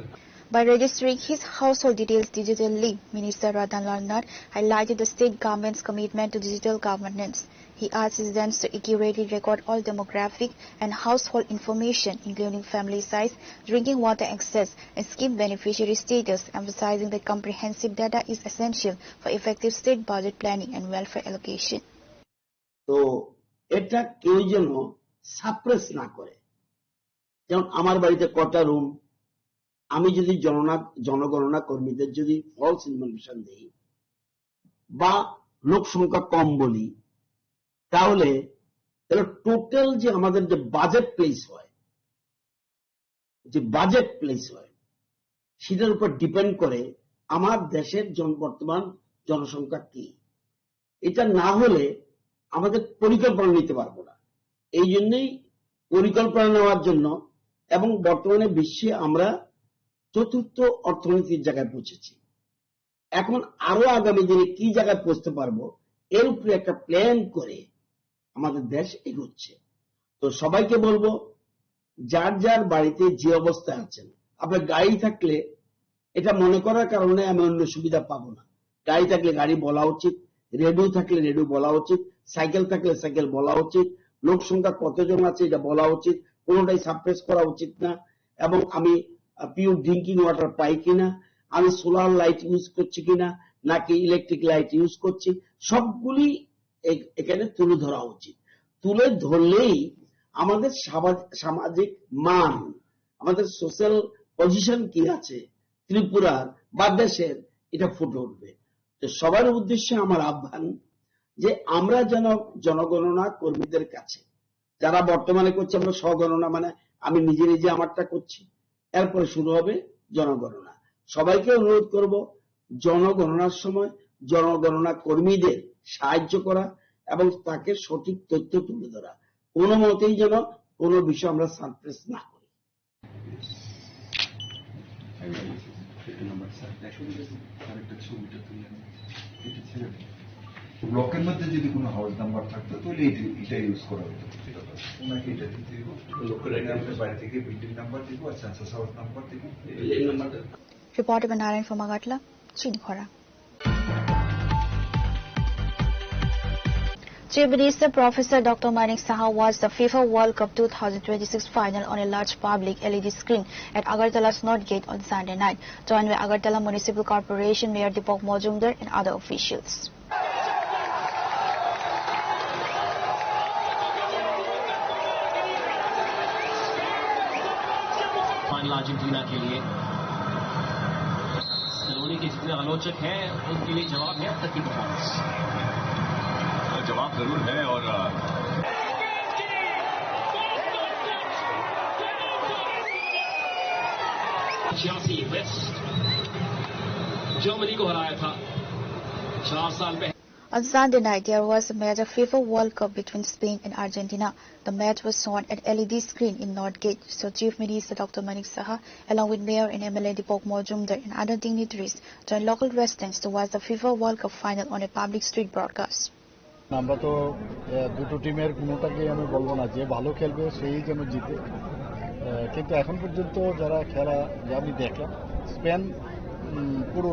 By registering his household details digitally, Minister Radhalal Nath highlighted the state government's commitment to digital governance. He asked citizens to accurately record all demographic and household information, including family size, drinking water access, and scheme beneficiary status, emphasizing that comprehensive data is essential for effective state budget planning and welfare allocation. তো এটা কেউ যেন suppress না করে, যেমন আমার বাড়িতে কটা রুম, আমি যদি জনগণনা কর্মীদের যদি ফলস ইনফরমেশন দেই বা লোক সংখ্যা কম বলি, তাহলে টোটাল যে আমাদের যে বাজেট প্লেস হয় সেটার উপর ডিপেন্ড করে আমার দেশের বর্তমান জনসংখ্যা কি। এটা না হলে আমাদের পরিকল্পনা নিতে পারবো না। এই জন্যই পরিকল্পনা নেওয়ার জন্য, এবং বর্তমানে বিশ্বে আমরা চতুর্থ অর্থনীতির জায়গায় পৌঁছেছি, এখন আরো আগামী দিনে কি জায়গায় পৌঁছতে পারবো এর উপরে একটা প্ল্যান করে আমাদের দেশ এগোচ্ছে। তো সবাইকে বলবো, যার যার বাড়িতে যে অবস্থায় আছেন, আপনার গাড়ি থাকলে এটা মনে করার কারণে আমি অন্য সুবিধা পাবো না। গাড়ি থাকলে গাড়ি বলা উচিত, রেডিও থাকলে রেডিও বলা উচিত, সাইকেল থাকলে সাইকেল বলা উচিত, লোক সংখ্যা কতজন আছে এটা বলা উচিত, কোনোটাই সাপ্রেস করা উচিত না। এবং আমি পিওর ড্রিঙ্কিং ওয়াটার পাই কিনা, আমি সোলার লাইট ইউজ করছি কিনা, নাকি ইলেকট্রিক লাইট ইউজ করছি, সবগুলি এখানে তুলে ধরা উচিত। তুলে ধরলেই আমাদের সামাজিক মান, আমাদের সোশ্যাল পজিশন কি আছে ত্রিপুরার বা দেশের, এটা ফুটে উঠবে। তো সবার উদ্দেশ্যে আমার আহ্বান যে আমরা যেন জনগণনা কর্মীদের কাছে, যারা বর্তমানে করছে, আমরা স্বগণনা মানে আমি নিজে নিজে আমারটা করছি, এরপরে শুরু হবে জনগণনা। সবাইকে অনুরোধ করব, জনগণনার সময় জনগণনা কর্মীদের সাহায্য করা এবং তাকে সঠিক তথ্য তুলে ধরা, কোনো মতেই যেন কোনো বিষয় আমরা সাপ্রেস না করি। ব্লকের মধ্যে যদি কোনো হাউস নাম্বার থাকতো তাহলে এটা ইউজ করা হতো ওনাকে এটা দিতে দিব আপনার বাড়ি থেকে বিল্ডিং নাম্বার দিব আর সেন্সাস হাউস নাম্বার দিব এই নাম্বারটা। Reporter Narayan from Agatla, Chinikhora. Chief Minister Professor Dr. Manik Saha watched the FIFA World Cup 2026 final on a large public LED screen at Agartala's North Gate on Sunday night, joined by Agartala Municipal Corporation Mayor Deepak Majumdar and other officials. Final Argentina के लिए सलोनी के जितने आलोचक हैं उनके लिए जवाब है अब तक की परफॉर्मेंस। जवाब जरूर है और वेस्ट जर्मनी को हराया था 4 साल पहले। On Sunday night, there was a match of FIFA World Cup between Spain and Argentina. The match was shown at LED screen in Northgate. So Chief Minister Dr. Manik Saha, along with Mayor and MLA Deepak Majumdar and other dignitaries, joined local residents to watch the FIFA World Cup final on a public street broadcast. আমরা তো দুটো টিমের কোনোটাকে আমি বলবো না যে ভালো খেলবে সেই যেন জিতে, কিন্তু এখন পর্যন্ত যারা খেলা আমি দেখলাম, স্পেন পুরো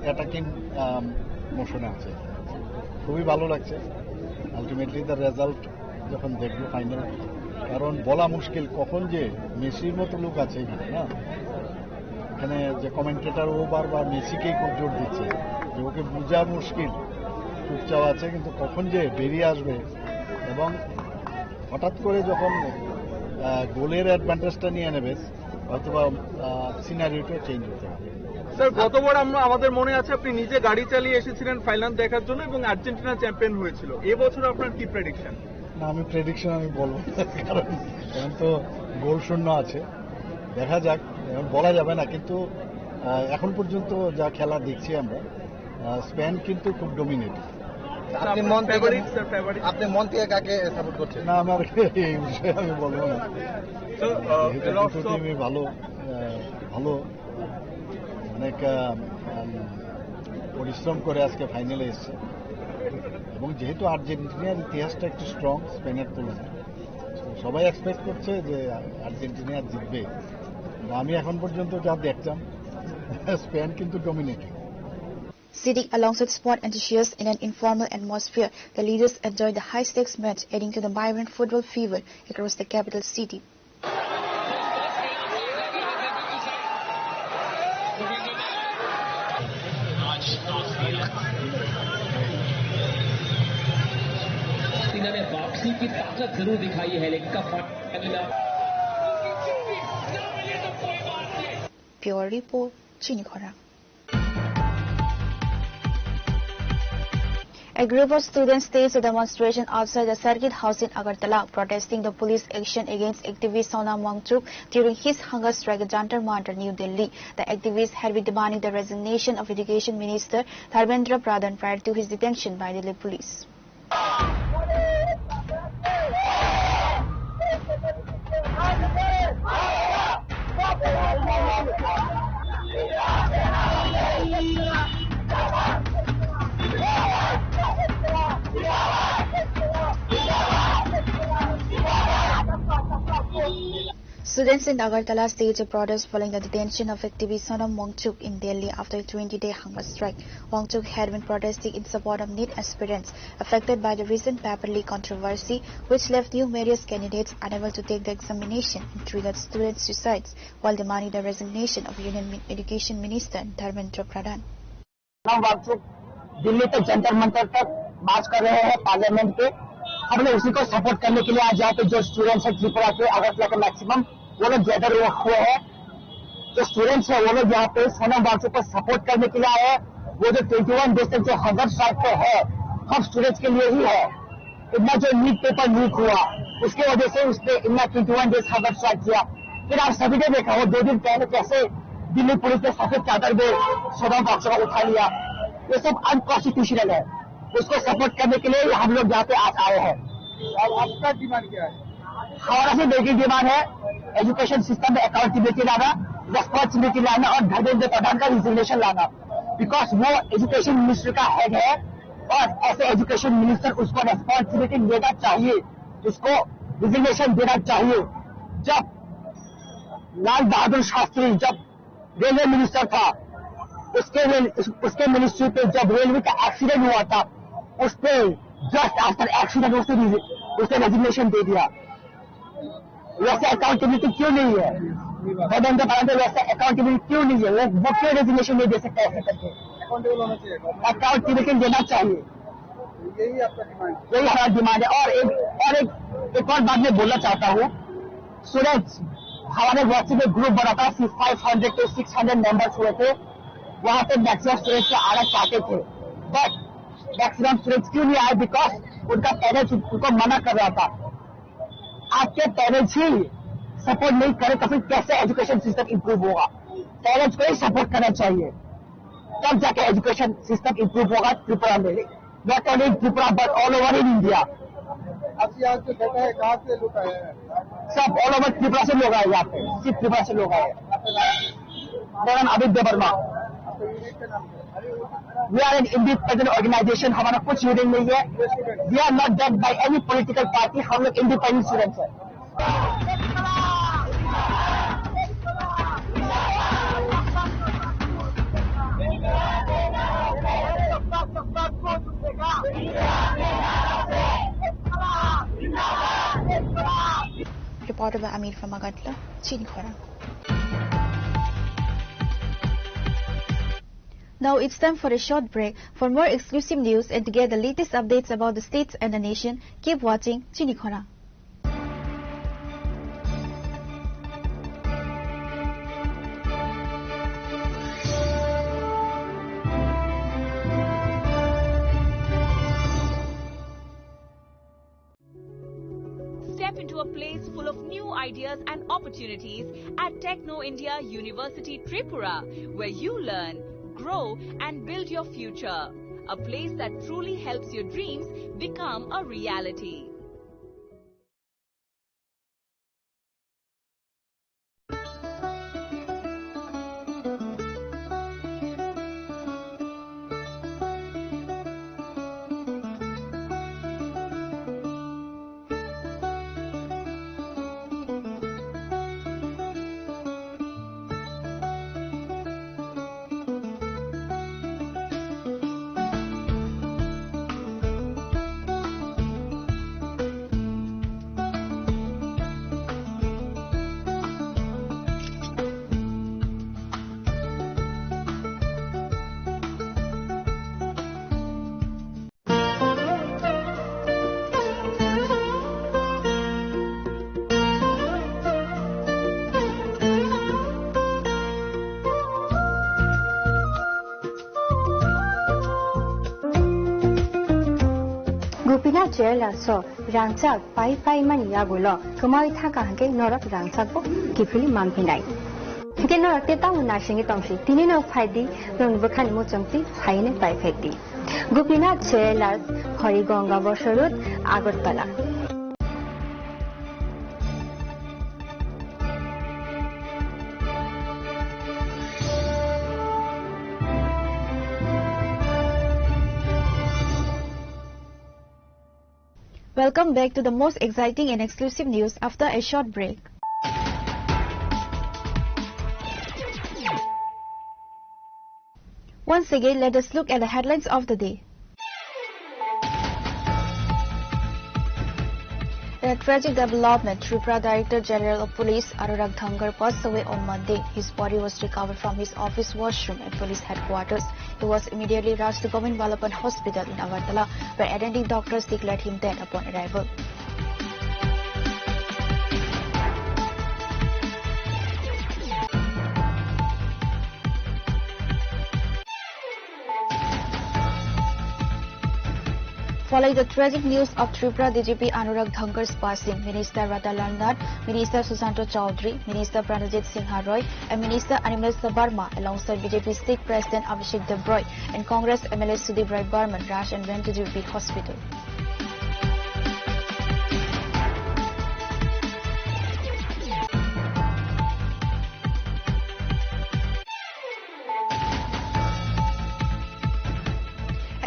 অ্যাটাকিং মোশনে আছে, খুবই ভালো লাগছে। আলটিমেটলি দ্য রেজাল্ট যখন দেখবো ফাইনাল, কারণ বলা মুশকিল কখন যে মেসির মতো লোক আছে এখানে, না এখানে যে কমেন্টেটার ও বারবার মেসিকেই খুব জোর দিচ্ছে যে ওকে বোঝা মুশকিল, চুপচাপ আছে, কিন্তু কখন যে বেরিয়ে আসবে এবং হঠাৎ করে যখন গোলের অ্যাডভান্টেজটা নিয়ে নেবে হয়তোবা সিনারিওটা চেঞ্জ হতে পারে। স্যার, গতবার আমাদের মনে আছে আপনি নিজে গাড়ি চালিয়ে এসেছিলেন ফাইনাল দেখার জন্য এবং আর্জেন্টিনা চ্যাম্পিয়ন হয়েছিল। এবছর আপনার কি প্রেডিকশন? না আমি প্রেডিকশন আমি বলবো না, কারণ এখন তো গোল শূন্য আছে, দেখা যাক, এখন বলা যাবে না। কিন্তু এখন পর্যন্ত যা খেলা দেখছি আমরা, স্পেন কিন্তু খুব ডমিনেটিং। আপনি মন থেকে কাকে সাপোর্ট করছেন? না আমার এই বিষয়ে আমি বলবো না। দুটো টিমই ভালো ভালো অনেক পরিশ্রম করে আজকে ফাইনালে এসছে, এবং যেহেতু আর্জেন্টিনার ইতিহাসটা একটু স্ট্রং স্পেনের তুলনায়, সবাই এক্সপেক্ট করছে যে আর্জেন্টিনা জিতবে। আমি এখন পর্যন্ত যা দেখতাম স্পেন কিন্তু dominating. Sitting alongside sport enthusiasts in an informal atmosphere, the leaders enjoyed the high-stakes match, adding to the vibrant football fever across the capital city. इन्होंने वापसी की ताकत जरूर दिखाई है, लेकिन कब Pure Report, Chinikhora. A group of students staged a demonstration outside the Circuit House in Agartala, protesting the police action against activist Sonam Wangchuk during his hunger strike at Jantar Mantar, New Delhi. The activists had been demanding the resignation of Education Minister Dharmendra Pradhan prior to his detention by Delhi police. Students in Agartala staged a protest following the detention of activist Sonam Wangchuk in Delhi after a 20-day hunger strike. Wangchuk had been protesting in support of NEET aspirants affected by the recent paper leak controversy, which left numerous candidates unable to take the examination and triggered student suicides, while demanding the resignation of Union Education Minister Dharmendra Pradhan. sonam wangchuk Delhi तक जंतर मंतर तक मार्च कर रहे हैं parliament के। हमने उसी को support करने के लिए आज यहाँ पे जो स्टूडेंट्स हैं त्रिपुरा के, अगरतला के मैक्सिमम वो लोग गैदर हुए हैं। जो स्टूडेंट्स हैं वो लोग यहाँ पे सोनम वांगचुक को सपोर्ट करने के लिए आए हैं। वो जो 21 डेज तक जो हंगर स्ट्राइक पे है, हम स्टूडेंट्स के लिए ही है। इतना जो नीट पेपर लीक हुआ उसके वजह से उसने इतना 21 डेज हंगर स्ट्राइक किया। फिर आप सभी ने देखा वो 2 दिन पहले कैसे दिल्ली पुलिस ने सफेद चादर में सोनम वांगचुक को उठा लिया। ये सब अनकॉन्स्टिट्यूशनल है। उसको सपोर्ट करने के लिए हम लोग यहाँ पे आज आए हैं। और आपका डिमांड क्या है? हमारा से बेसिक डिमांड है एजुकेशन सिस्टम में अकाउंटेबिलिटी लाना, रेस्पॉन्सिबिलिटी लाना और धर्मेंद्र प्रधान का रिजिग्नेशन लाना। बिकॉज वो एजुकेशन मिनिस्टर का हेड है और ऐसे एजुकेशन मिनिस्टर उसको रेस्पॉन्सिबिलिटी लेना चाहिए, उसको रिजिग्नेशन देना चाहिए। जब लाल बहादुर शास्त्री जब रेलवे मिनिस्टर था, उसके मिनिस्ट्री पे जब रेलवे का एक्सीडेंट हुआ था, उस पे जस्ट आफ्टर एक्सीडेंट उसने रेजिग्नेशन दे दिया। वैसे अकाउंटेबिलिटी क्यों नहीं है? धर्मेंद्र प्रधान वैसे अकाउंटेबिलिटी क्यों नहीं है? वो क्यों रेजिग्नेशन नहीं दे सकते ऐसे करके? अकाउंटेबल होना चाहिए, अकाउंटेबिलिटी देना चाहिए, यही आपका डिमांड? यही हमारा डिमांड है। और एक और बात मैं बोलना चाहता हूँ, स्टूडेंट्स हमारे व्हाट्सएप में ग्रुप बना था, 500 to 600 मेंबर्स हुए थे। वहाँ पे मैक्सिमम स्टूडेंट्स आना चाहते थे, बट मैक्सिमम स्टूडेंट्स क्यों नहीं आए? बिकॉज उनका पेरेंट्स उनको मना कर रहा था। आपके पेरेंट्स ही सपोर्ट नहीं करे तो फिर कैसे एजुकेशन सिस्टम इंप्रूव होगा? पेरेंट्स को ही सपोर्ट करना चाहिए, तब जाके एजुकेशन सिस्टम इंप्रूव होगा त्रिपुरा में। Not only in Tripura but all over in India. अब यहाँ से बैठा है, कहाँ से लोग आए हैं? सब ऑल ओवर त्रिपुरा से लोग आए, यहाँ पे सिर्फ त्रिपुरा से लोग आए। मेरा नाम Aditya Verma. We are an independent organization, हमारा कुछ यूनियन नहीं है। We are not backed by any political party, हम लोग इंडिपेंडेंट स्टूडेंट्स हैं। Reported by Amir from Agartala, Chinikhora. Now it's time for a short break. For more exclusive news and to get the latest updates about the states and the nation, keep watching Chinikhora. place full of new ideas and opportunities at Techno India University Tripura, where you learn, grow and build your future. A place that truly helps your dreams become a reality. Gupina Jela so Rangsak Pai Man Yagulo, Kumai Taka Hake Norak Rangsako, Kipili Mampinai. Hake Norak Teta Unashing Tomshi, Tinino Padi, Non Bukan Muchumti, Haine Pai Peti. Gupina Jela, Horigonga Boshurut, Agotala. Welcome back to the most exciting and exclusive news after a short break. Once again, let us look at the headlines of the day. In a tragic development, Tripura Director General of Police Anurag Dhankar passed away on Monday. His body was recovered from his office washroom at police headquarters. He was immediately rushed to Govind Balapan Hospital in Agartala, where attending doctors declared him dead upon arrival. Following the tragic news of Tripura DGP Anurag Dhankar's passing, Minister Radhalal Nath, Minister Susanto Chaudhary, Minister Pranajit Singha Roy, and Minister Animal Sabarma, alongside BJP State President Abhishek Debroy and Congress MLA Sudeep Rai Burman, rushed and went to DGP Hospital.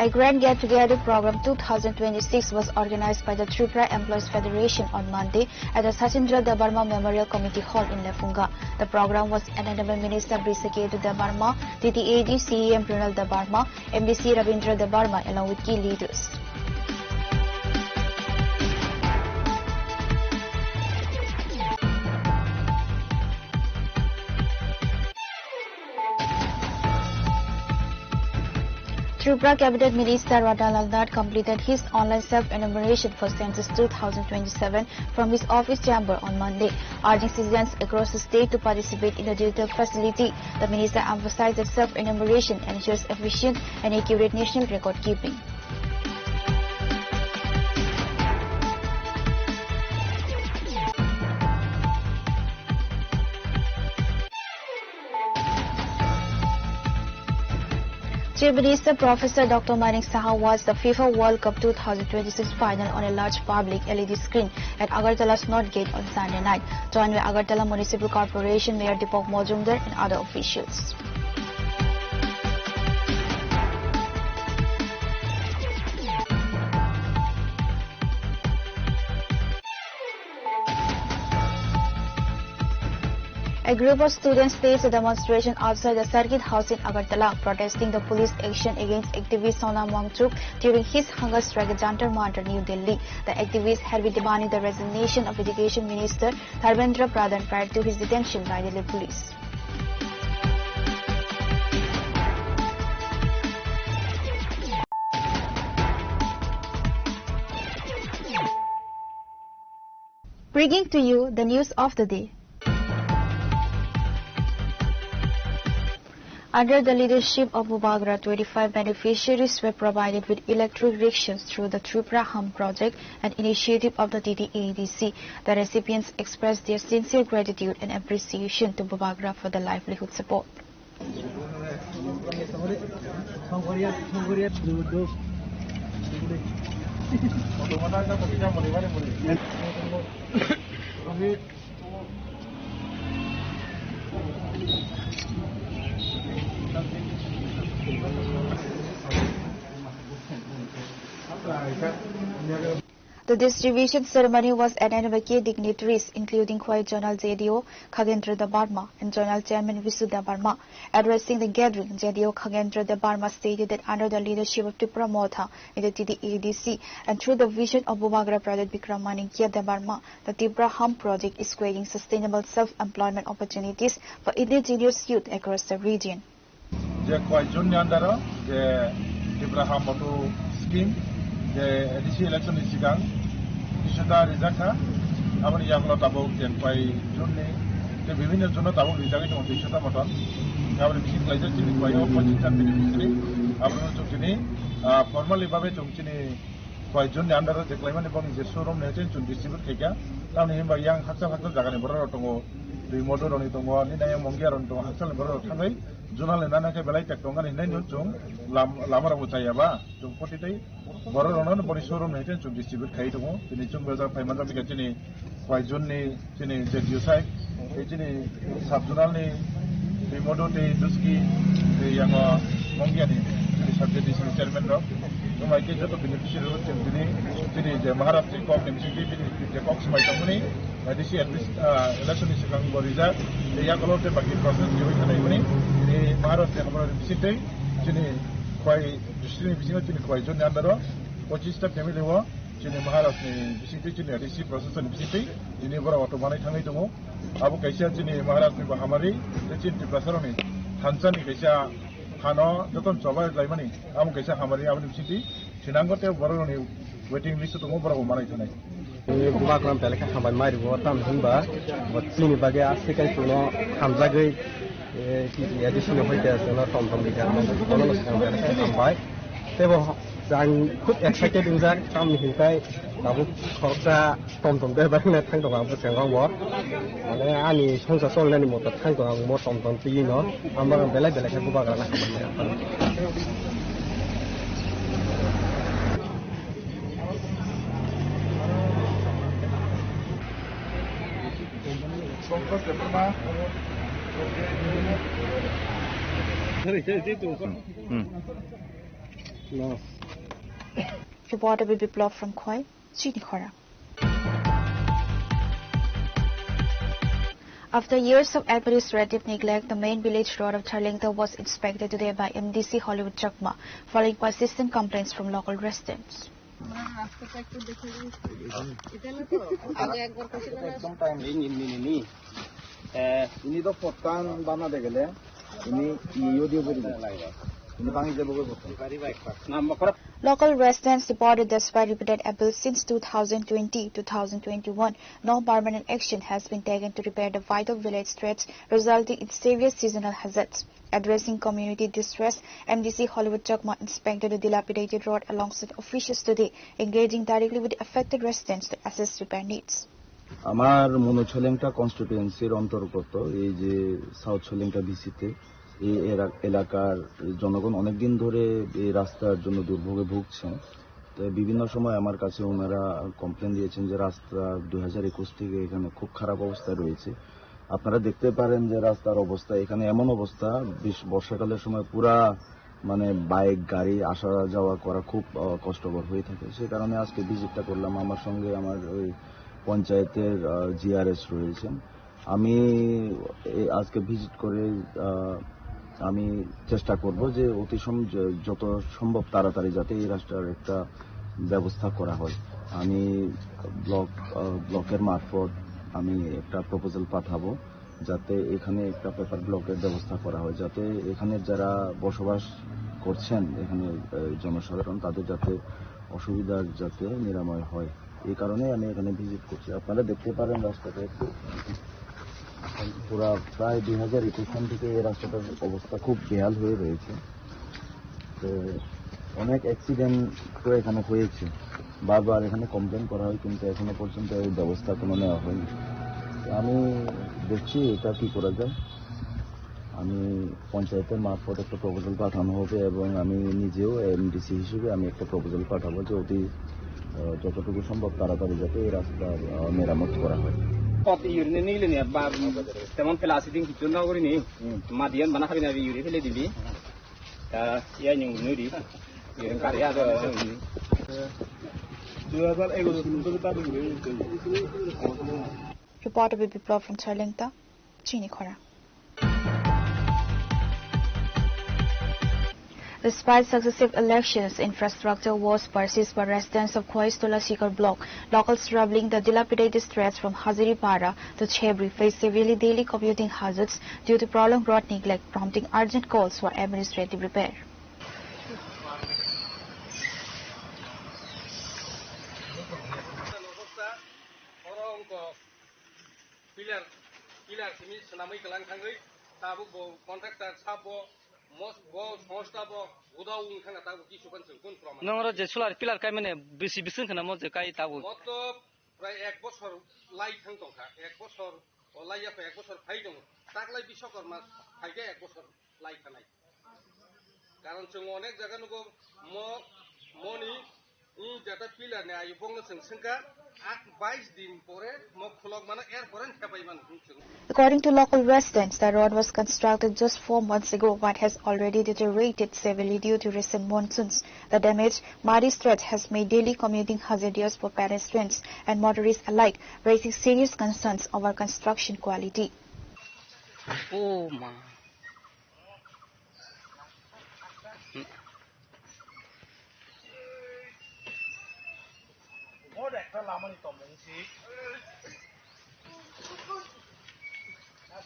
A grand get-together program 2026 was organized by the Tripura Employees Federation on Monday at the Sachindra Debarma Memorial Committee Hall in Lefunga. The program was attended by Minister Brisaketu Debarma, DTAD CEM Pranal Debarma, MDC Ravindra Debarma, along with key leaders. Tripura Cabinet Minister Radhalal Nath completed his online self-enumeration for Census 2027 from his office chamber on Monday, urging citizens across the state to participate in the digital facility. The minister emphasized that self-enumeration ensures efficient and accurate national record keeping. Chief Minister Professor Dr. Manik Saha watched the FIFA World Cup 2026 final on a large public LED screen at Agartala's North Gate on Sunday night, joined by Agartala Municipal Corporation Mayor Deepak Majumdar and other officials. A group of students staged a demonstration outside the Circuit House in Agartala, protesting the police action against activist Sonam Wangchuk during his hunger strike at Jantar Mantar, New Delhi. The activists had been demanding the resignation of Education Minister Dharmendra Pradhan prior to his detention by Delhi police. Bringing to you the news of the day. Under the leadership of Mubagra, 25 beneficiaries were provided with electric rickshaws through the Tripura Hum project, an initiative of the TTADC. The recipients expressed their sincere gratitude and appreciation to Mubagra for the livelihood support. The distribution ceremony was attended by key dignitaries including Khoi Zonal JDO Khagendra Debarma and Zonal Chairman Visu Debarma. Addressing the gathering, JDO Khagendra Debarma stated that under the leadership of Tripura Motha in the TTADC and through the vision of Mubagra Project Bikram Manikya Debarma, the Tripura Hum project is creating sustainable self-employment opportunities for indigenous youth across the region. Tripura Hum auto scheme DC election is sigang isota rizaka amani yanglo tabo ken pai junne te bibhinno jonno tabo rizaki no isota moton amani bisin placer chini pai o position beneficiary abrono chini formally babe chini pai junne under declaration ebong je showroom ne chen chun distribute khega tamni himba yang haksa jaga ne bororo tongo dui motor roni tongo ni na mongia ron tongo haksa bororo thangai junal nana ke belai tek tonga ni nai chung lamara buchaya ba chung potitei bororo non bori showroom ne chen chung distribute khai tongo tini chung bazar pai manda mi chini pai junne chini je diosai e chini sub junal ni dui motor te duski yang mongia ni chini subject is chairman ro to mai ke joto beneficiary ro chini je maharashtra ko beneficiary je cox mai tamuni DC election is kang boriza ya kalau te bagi proses yo kana ibni ni maharashtra hamara bisite chini khoi district bisina chini khoi jonne andaro 25 ta family wo chini maharashtra ni bisite chini DC process ni bisite ini bora auto banai thangai dongo abu kaisa chini maharashtra ba hamari chini prasaroni thansani kaisa khano joton chobai laimani amu kaisa hamari abu bisite chinangote bora ni waiting list dongo bora banai thanai Mubagram peleka hamban mari botam himba botini bage asikai tuno hamzagai ti addition hoite sono tom dikar kono sampai tebo jang khut excited injak tam hinkai tabu khorsa tom de bangna thang dong abu sengong bo ane ani songsa solani mota thang dong mo tom ti no amar belai belai Mubagram na hamban Reporter Biplov from Khoi, Srinikhara. After years of administrative neglect, the main village road of Charlingta was inspected today by MDC Hollywood Chakma, following persistent complaints from local residents. ini to potkan bana de gele ini yodio bori ini bangi je bogo Local residents reported despite repeated appeals since 2020-2021, no permanent action has been taken to repair the vital village streets, resulting in serious seasonal hazards. Addressing community distress, MDC Hollywood Chakma inspected the dilapidated road alongside officials today, engaging directly with the affected residents to assess repair needs. আমার মনোছলেংটা কনস্টিটিউয়েন্সির অন্তর্গত এই যে south ছলেংটা বিসিতে এই এলাকার জনগণ অনেকদিন ধরে এই রাস্তার জন্য দুর্ভোগে ভুগছেন। তো বিভিন্ন সময় আমার কাছে ওনারা কমপ্লেন দিয়েছেন যে রাস্তা 2021 থেকে এখানে খুব খারাপ অবস্থায় রয়েছে। আপনারা দেখতে পারেন যে রাস্তার অবস্থা এখানে এমন অবস্থা বর্ষাকালের সময় পুরা মানে বাইক গাড়ি আসা যাওয়া করা খুব কষ্টকর হয়ে থাকে। সেই কারণে আজকে ভিজিটটা করলাম। আমার সঙ্গে আমার ওই পঞ্চায়েতের জিআরএস রয়েছেন। আমি আজকে ভিজিট করে আমি চেষ্টা করব যে অতি যত সম্ভব তাড়াতাড়ি যাতে এই রাস্তার একটা ব্যবস্থা করা হয়। আমি ব্লকের মারফত আমি একটা প্রপোজাল পাঠাবো যাতে এখানে একটা পেপার ব্লকের ব্যবস্থা করা হয়, যাতে এখানে যারা বসবাস করছেন এখানে জনসাধারণ তাদের যাতে অসুবিধার যাতে নিরাময় হয়। এই কারণে আমি এখানে ভিজিট করছি। আপনারা দেখতে পারেন রাস্তাটা একটু পুরা প্রায় 2021 সাল থেকে এই রাস্তাটার অবস্থা খুব বেহাল হয়ে রয়েছে। তো অনেক অ্যাক্সিডেন্ট তো এখানে হয়েছে, বারবার এখানে কমপ্লেন করা হয়, কিন্তু এখনো পর্যন্ত এই ব্যবস্থা কোনো নেওয়া হয়নি। আমি দেখছি এটা কি করা যায়। আমি পঞ্চায়েতের মারফত একটা প্রপোজাল পাঠানো হবে এবং আমি নিজেও এমডিসি হিসেবে আমি একটা প্রপোজাল পাঠাবো যে অতি যতটুকু সম্ভব তাড়াতাড়ি যাতে এই রাস্তার মেরামত করা হয়। তেমন প্লাস্টিক কিছু না করিনি মাদিয়ান বানা খাবি না ইউরি ফেলে দিবি ইয়া new Nuri Kariya the 2011 Reporter Biplov from Charlingta, Chinikhora. Despite successive elections, infrastructure woes persist for residents of Khoi's Tulasikar block. Locals traveling the dilapidated stretch from Haziripara to Chebri face severely daily commuting hazards due to prolonged road neglect, prompting urgent calls for administrative repair. नंगरो जे सोलार पिलार काय माने बेसि बिसिन खना मजे काय ताबो मत प्राय 1 বছর লাই थां दंखा 1 বছর लाइया 1 বছর फाइ दं ताकलाय विश्वकर्मा फाइगे 1 বছর লাই थानाय कारण जों अनेक जायगा नुगो मनि इ जाता पिलार ने आयु बंगनो संसंका 22 दिन परे म खुलक माने एयर फरेन थाबाय मान According to local residents, the road was constructed just 4 months ago but has already deteriorated severely due to recent monsoons. The damaged, muddy stretch has made daily commuting hazardous for pedestrians and motorists alike, raising serious concerns over construction quality. Oh my.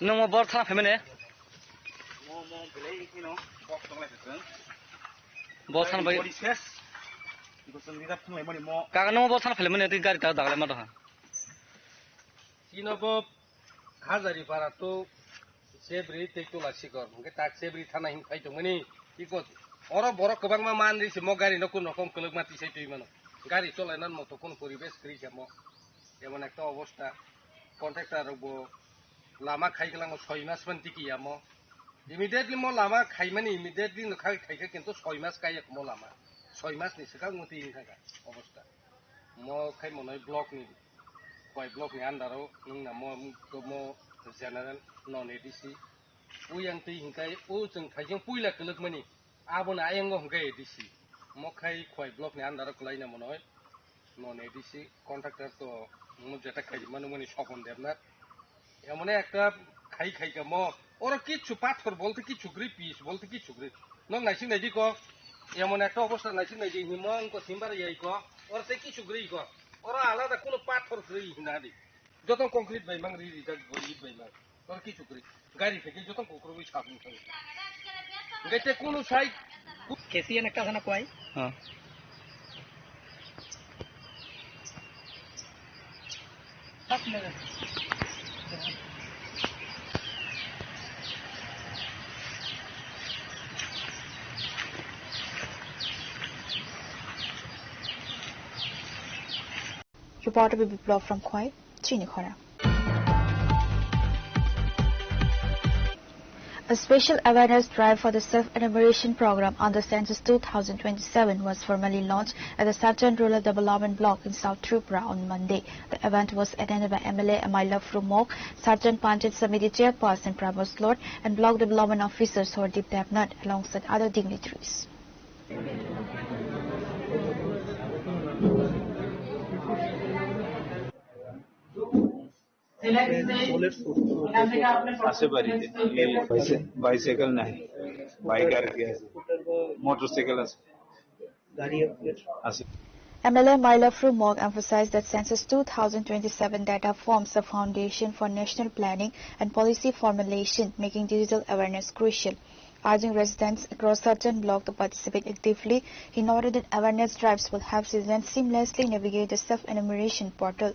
नंगो बर थाना फेमने बर थाना bye कागा नंगो बर थाना फेमने ती गाड़ी ता दागले मा दहा सिनबो हाजारिपारा तो सेब्रि तेक्टोला सिकर के ताक सेब्रि थाना हिं फाइतो मनि इको अर बर गोबां मा मान दिसि म गाड़ी न कुन रकम कलक माति सै तुइ मानो गाड़ी चलायनान मतो कोन परिबेश क्रिया म एमन एकटा अवस्था कन्ट्राक्टर बो लामा खाइगलांग 6 मास मन टिकिया म इमिडिएटली म लामा खाइमानि इमिडिएटली न खाइके किन्तु 6 मास कायक म लामा 6 मास नि सिका मति इनका अवस्था म खाइ मनय ब्लॉक नि कोइ ब्लॉक नि अंडरआव नंना म जनरल नन एडीसी उयांति हिंकाय ओ जों थाइजों पुइला कलक मानि आबोना आयंग हंगाय एडीसी म खाइ कोइ ब्लॉक नि अंडरआव खलाइना मनय नन एडीसी कन्ट्राक्टर तो म जेटा खाइ माने मनि सपन देबना এমন একটা খাই খাইকা ম ওরা কিছু পাথর বলতে কিছু গ্রি পিস বলতে কিছু গ্রি নং নাইসিং নাইদি ক এমন একটা অবস্থা নাইসিং নাইদি হিমং ক সিমবারে যাই ক ওরা তে কিছু গ্রি ক ওরা আলাদা কোনো পাথর গ্রি না দি যত কংক্রিট বাইমাং রি রি দা গলি বাইমাং ওরা কিছু গ্রি গাড়ি থেকে যত কোকরবি সাবুন থাকে গেতে কোনো সাইড কেসিয়ান একটা খানা কয় হ্যাঁ আপনারা Reporter Biplov from Khoi, Chinikhora. A special awareness drive for the self-enumeration program under Census 2027 was formally launched at the Sarjan Rural Development Block in South Tripura on Monday. The event was attended by MLA Amaila Frumok, Sarjan Panchayat Samiti Chairperson Prabhas Lord, and Block Development Officer Sordip Devnat alongside other dignitaries. আসে বাড়িতে bicycle নাই bike আর কি আছে motorcycle আছে গাড়ি আছে MLA Maila Frumok emphasized that Census 2027 data forms the foundation for national planning and policy formulation, making digital awareness crucial. Urging residents across certain blocks to participate actively in order that awareness drives will help citizens seamlessly navigate the self-enumeration portal.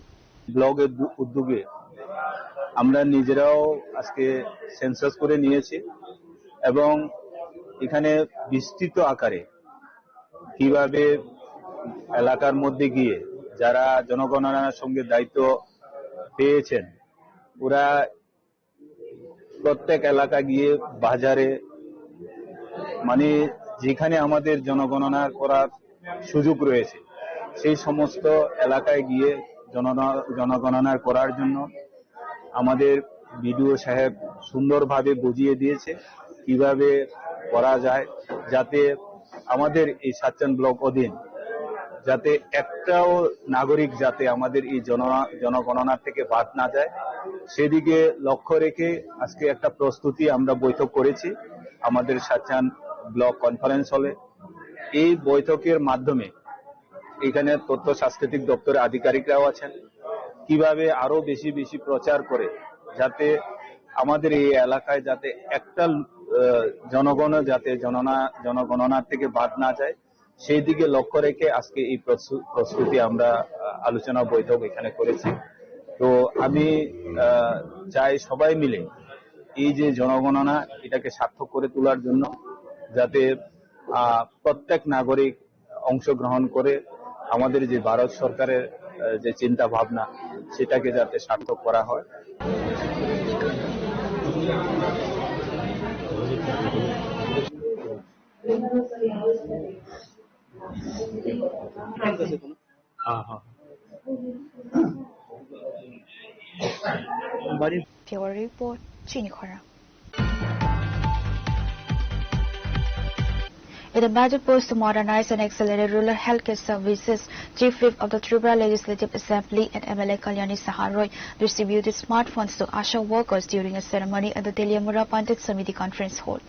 ব্লগের উদ্যোগে আমরা নিজেরাও আজকে census করে নিয়েছি এবং এখানে বিস্তৃত আকারে কিভাবে এলাকার মধ্যে গিয়ে যারা জনগণনার সঙ্গে দায়িত্ব পেয়েছেন ওরা প্রত্যেক এলাকা গিয়ে বাজারে মানে যেখানে আমাদের জনগণনা করার সুযোগ রয়েছে সেই সমস্ত এলাকায় গিয়ে জনগণনা করার জন্য আমাদের বিডিও সাহেব সুন্দরভাবে বুঝিয়ে দিয়েছে কিভাবে করা যায় যাতে আমাদের এই সাতচান ব্লক অধীন যাতে একটাও নাগরিক যাতে আমাদের এই জনগণনা থেকে বাদ না যায় সেদিকে লক্ষ্য রেখে আজকে একটা প্রস্তুতি আমরা বৈঠক করেছি আমাদের সাতচান ব্লক কনফারেন্স হলে। এই বৈঠকের মাধ্যমে এখানে তথ্য সাংস্কৃতিক দপ্তরের আধিকারিকরাও আছেন কিভাবে আরো বেশি বেশি প্রচার করে যাতে আমাদের এই এলাকায় যাতে একটা জনগণ যাতে জনগণনার থেকে বাদ না যায় সেই দিকে লক্ষ্য রেখে আজকে এই প্রস্তুতি আমরা আলোচনা বৈঠক এখানে করেছি। তো আমি চাই সবাই মিলে এই যে জনগণনা এটাকে সার্থক করে তোলার জন্য যাতে প্রত্যেক নাগরিক অংশগ্রহণ করে আমাদের যে ভারত সরকারের যে চিন্তা ভাবনা সেটাকে যাতে সার্থক করা হয়। Bureau Report, Chinikhora. In a major push to modernize and accelerate rural healthcare services, Chief Whip of the Tripura Legislative Assembly and MLA Kalyani Saharoy distributed smartphones to ASHA workers during a ceremony at the Teliamura Panchayat Samiti Conference Hall.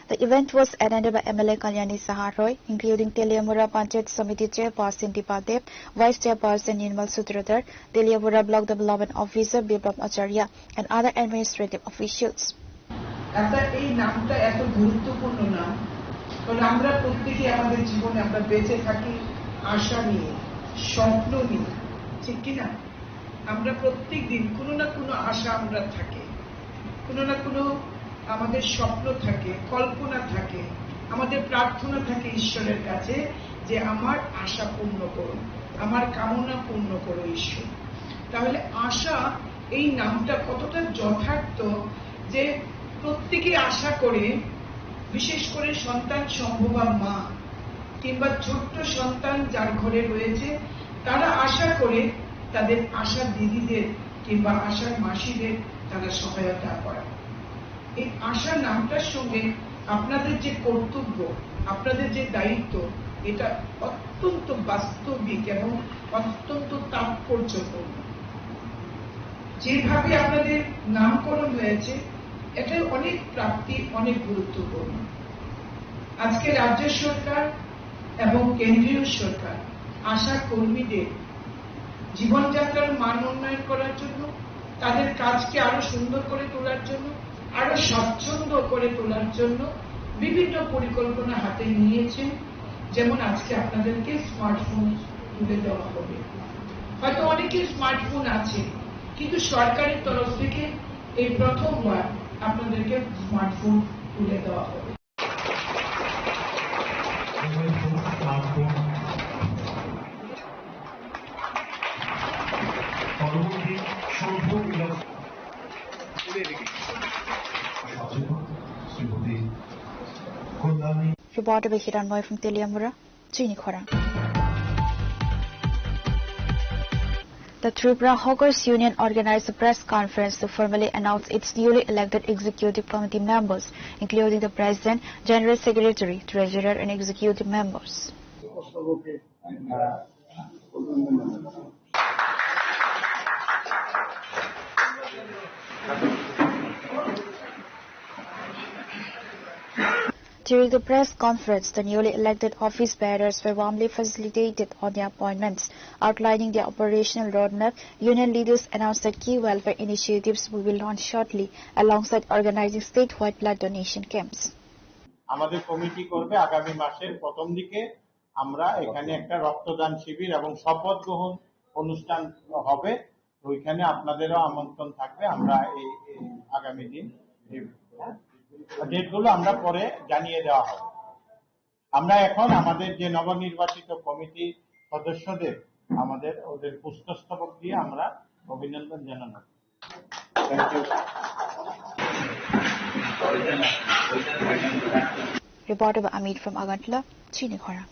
The event was attended by MLA Kalyani Saharoy, including Teliamura Panchayat Samiti Chairperson Dipadev, Vice Chairperson Nirmal Sutradhar, Teliamura Block Development Officer Bipram Acharya, and other administrative officials. এই নামটা এত গুরুত্বপূর্ণ নাম কারণ আমরা প্রত্যেকে আমাদের জীবনে আমরা বেঁচে থাকি আশা নিয়ে স্বপ্ন নিয়ে ঠিক কিনা আমরা প্রত্যেক দিন কোনো না কোনো আশা আমরা থাকে কোনো না কোনো আমাদের স্বপ্ন থাকে কল্পনা থাকে আমাদের প্রার্থনা থাকে ঈশ্বরের কাছে যে আমার আশা পূর্ণ করুন আমার কামনা পূর্ণ করো ঈশ্বর। তাহলে আশা এই নামটা কতটা যথার্থ যে প্রত্যেকে আশা করে বিশেষ করে সন্তান সম্ভবা মা কিংবা ছোট্ট সন্তান যার ঘরে রয়েছে তারা আশা করে তাদের আশা দিদিদের কিংবা আশার মাসিদের তারা সহায়তা করে। এই আশা নামটার সঙ্গে আপনাদের যে কর্তব্য আপনাদের যে দায়িত্ব এটা অত্যন্ত বাস্তবিক এবং অত্যন্ত তাৎপর্যপূর্ণ। যেভাবে আপনাদের নামকরণ হয়েছে এটা অনেক প্রাপ্তি অনেক গুরুত্বপূর্ণ। আজকে রাজ্য সরকার এবং কেন্দ্রীয় সরকার আশা কর্মীদের জীবনযাত্রার মান উন্নয়ন করার জন্য তাদের কাজকে আরো সুন্দর করে তোলার জন্য আরো স্বচ্ছন্দ করে তোলার জন্য বিভিন্ন পরিকল্পনা হাতে নিয়েছেন। যেমন আজকে আপনাদেরকে স্মার্টফোন তুলে দেওয়া হবে। হয়তো অনেকের স্মার্টফোন আছে কিন্তু সরকারের তরফ থেকে এই প্রথমবার আপনাদেরকে স্মার্টফোন তুলে দেওয়া হবে। Reporter by Hiranmoy from Teliamura, Chinikhora. The Tripura Hawkers Union organized a press conference to formally announce its newly elected executive committee members, including the president, general secretary, treasurer, and executive members. During the press conference, the newly elected office bearers were warmly facilitated on their appointments. Outlining their operational roadmap, union leaders announced that key welfare initiatives will be launched shortly, alongside organizing statewide blood donation camps. আমাদের committee করবে আগামী মাসের প্রথম দিকে আমরা এখানে একটা রক্তদান শিবির এবং শপথ গ্রহণ অনুষ্ঠান হবে ওইখানে আপনাদেরও আমন্ত্রণ থাকবে আমরা এই আগামী দিন ডেটগুলো আমরা পরে জানিয়ে দেওয়া হবে আমরা এখন আমাদের যে নবনির্বাচিত কমিটি সদস্যদের আমাদের ওদের পুষ্পস্তবক দিয়ে আমরা অভিনন্দন জানানো thank you Reporter by Amit from Agantla, Chinikhora.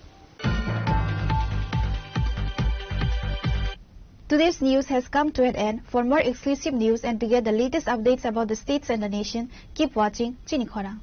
Today's news has come to an end. For more exclusive news and to get the latest updates about the states and the nation, keep watching Chinikhora.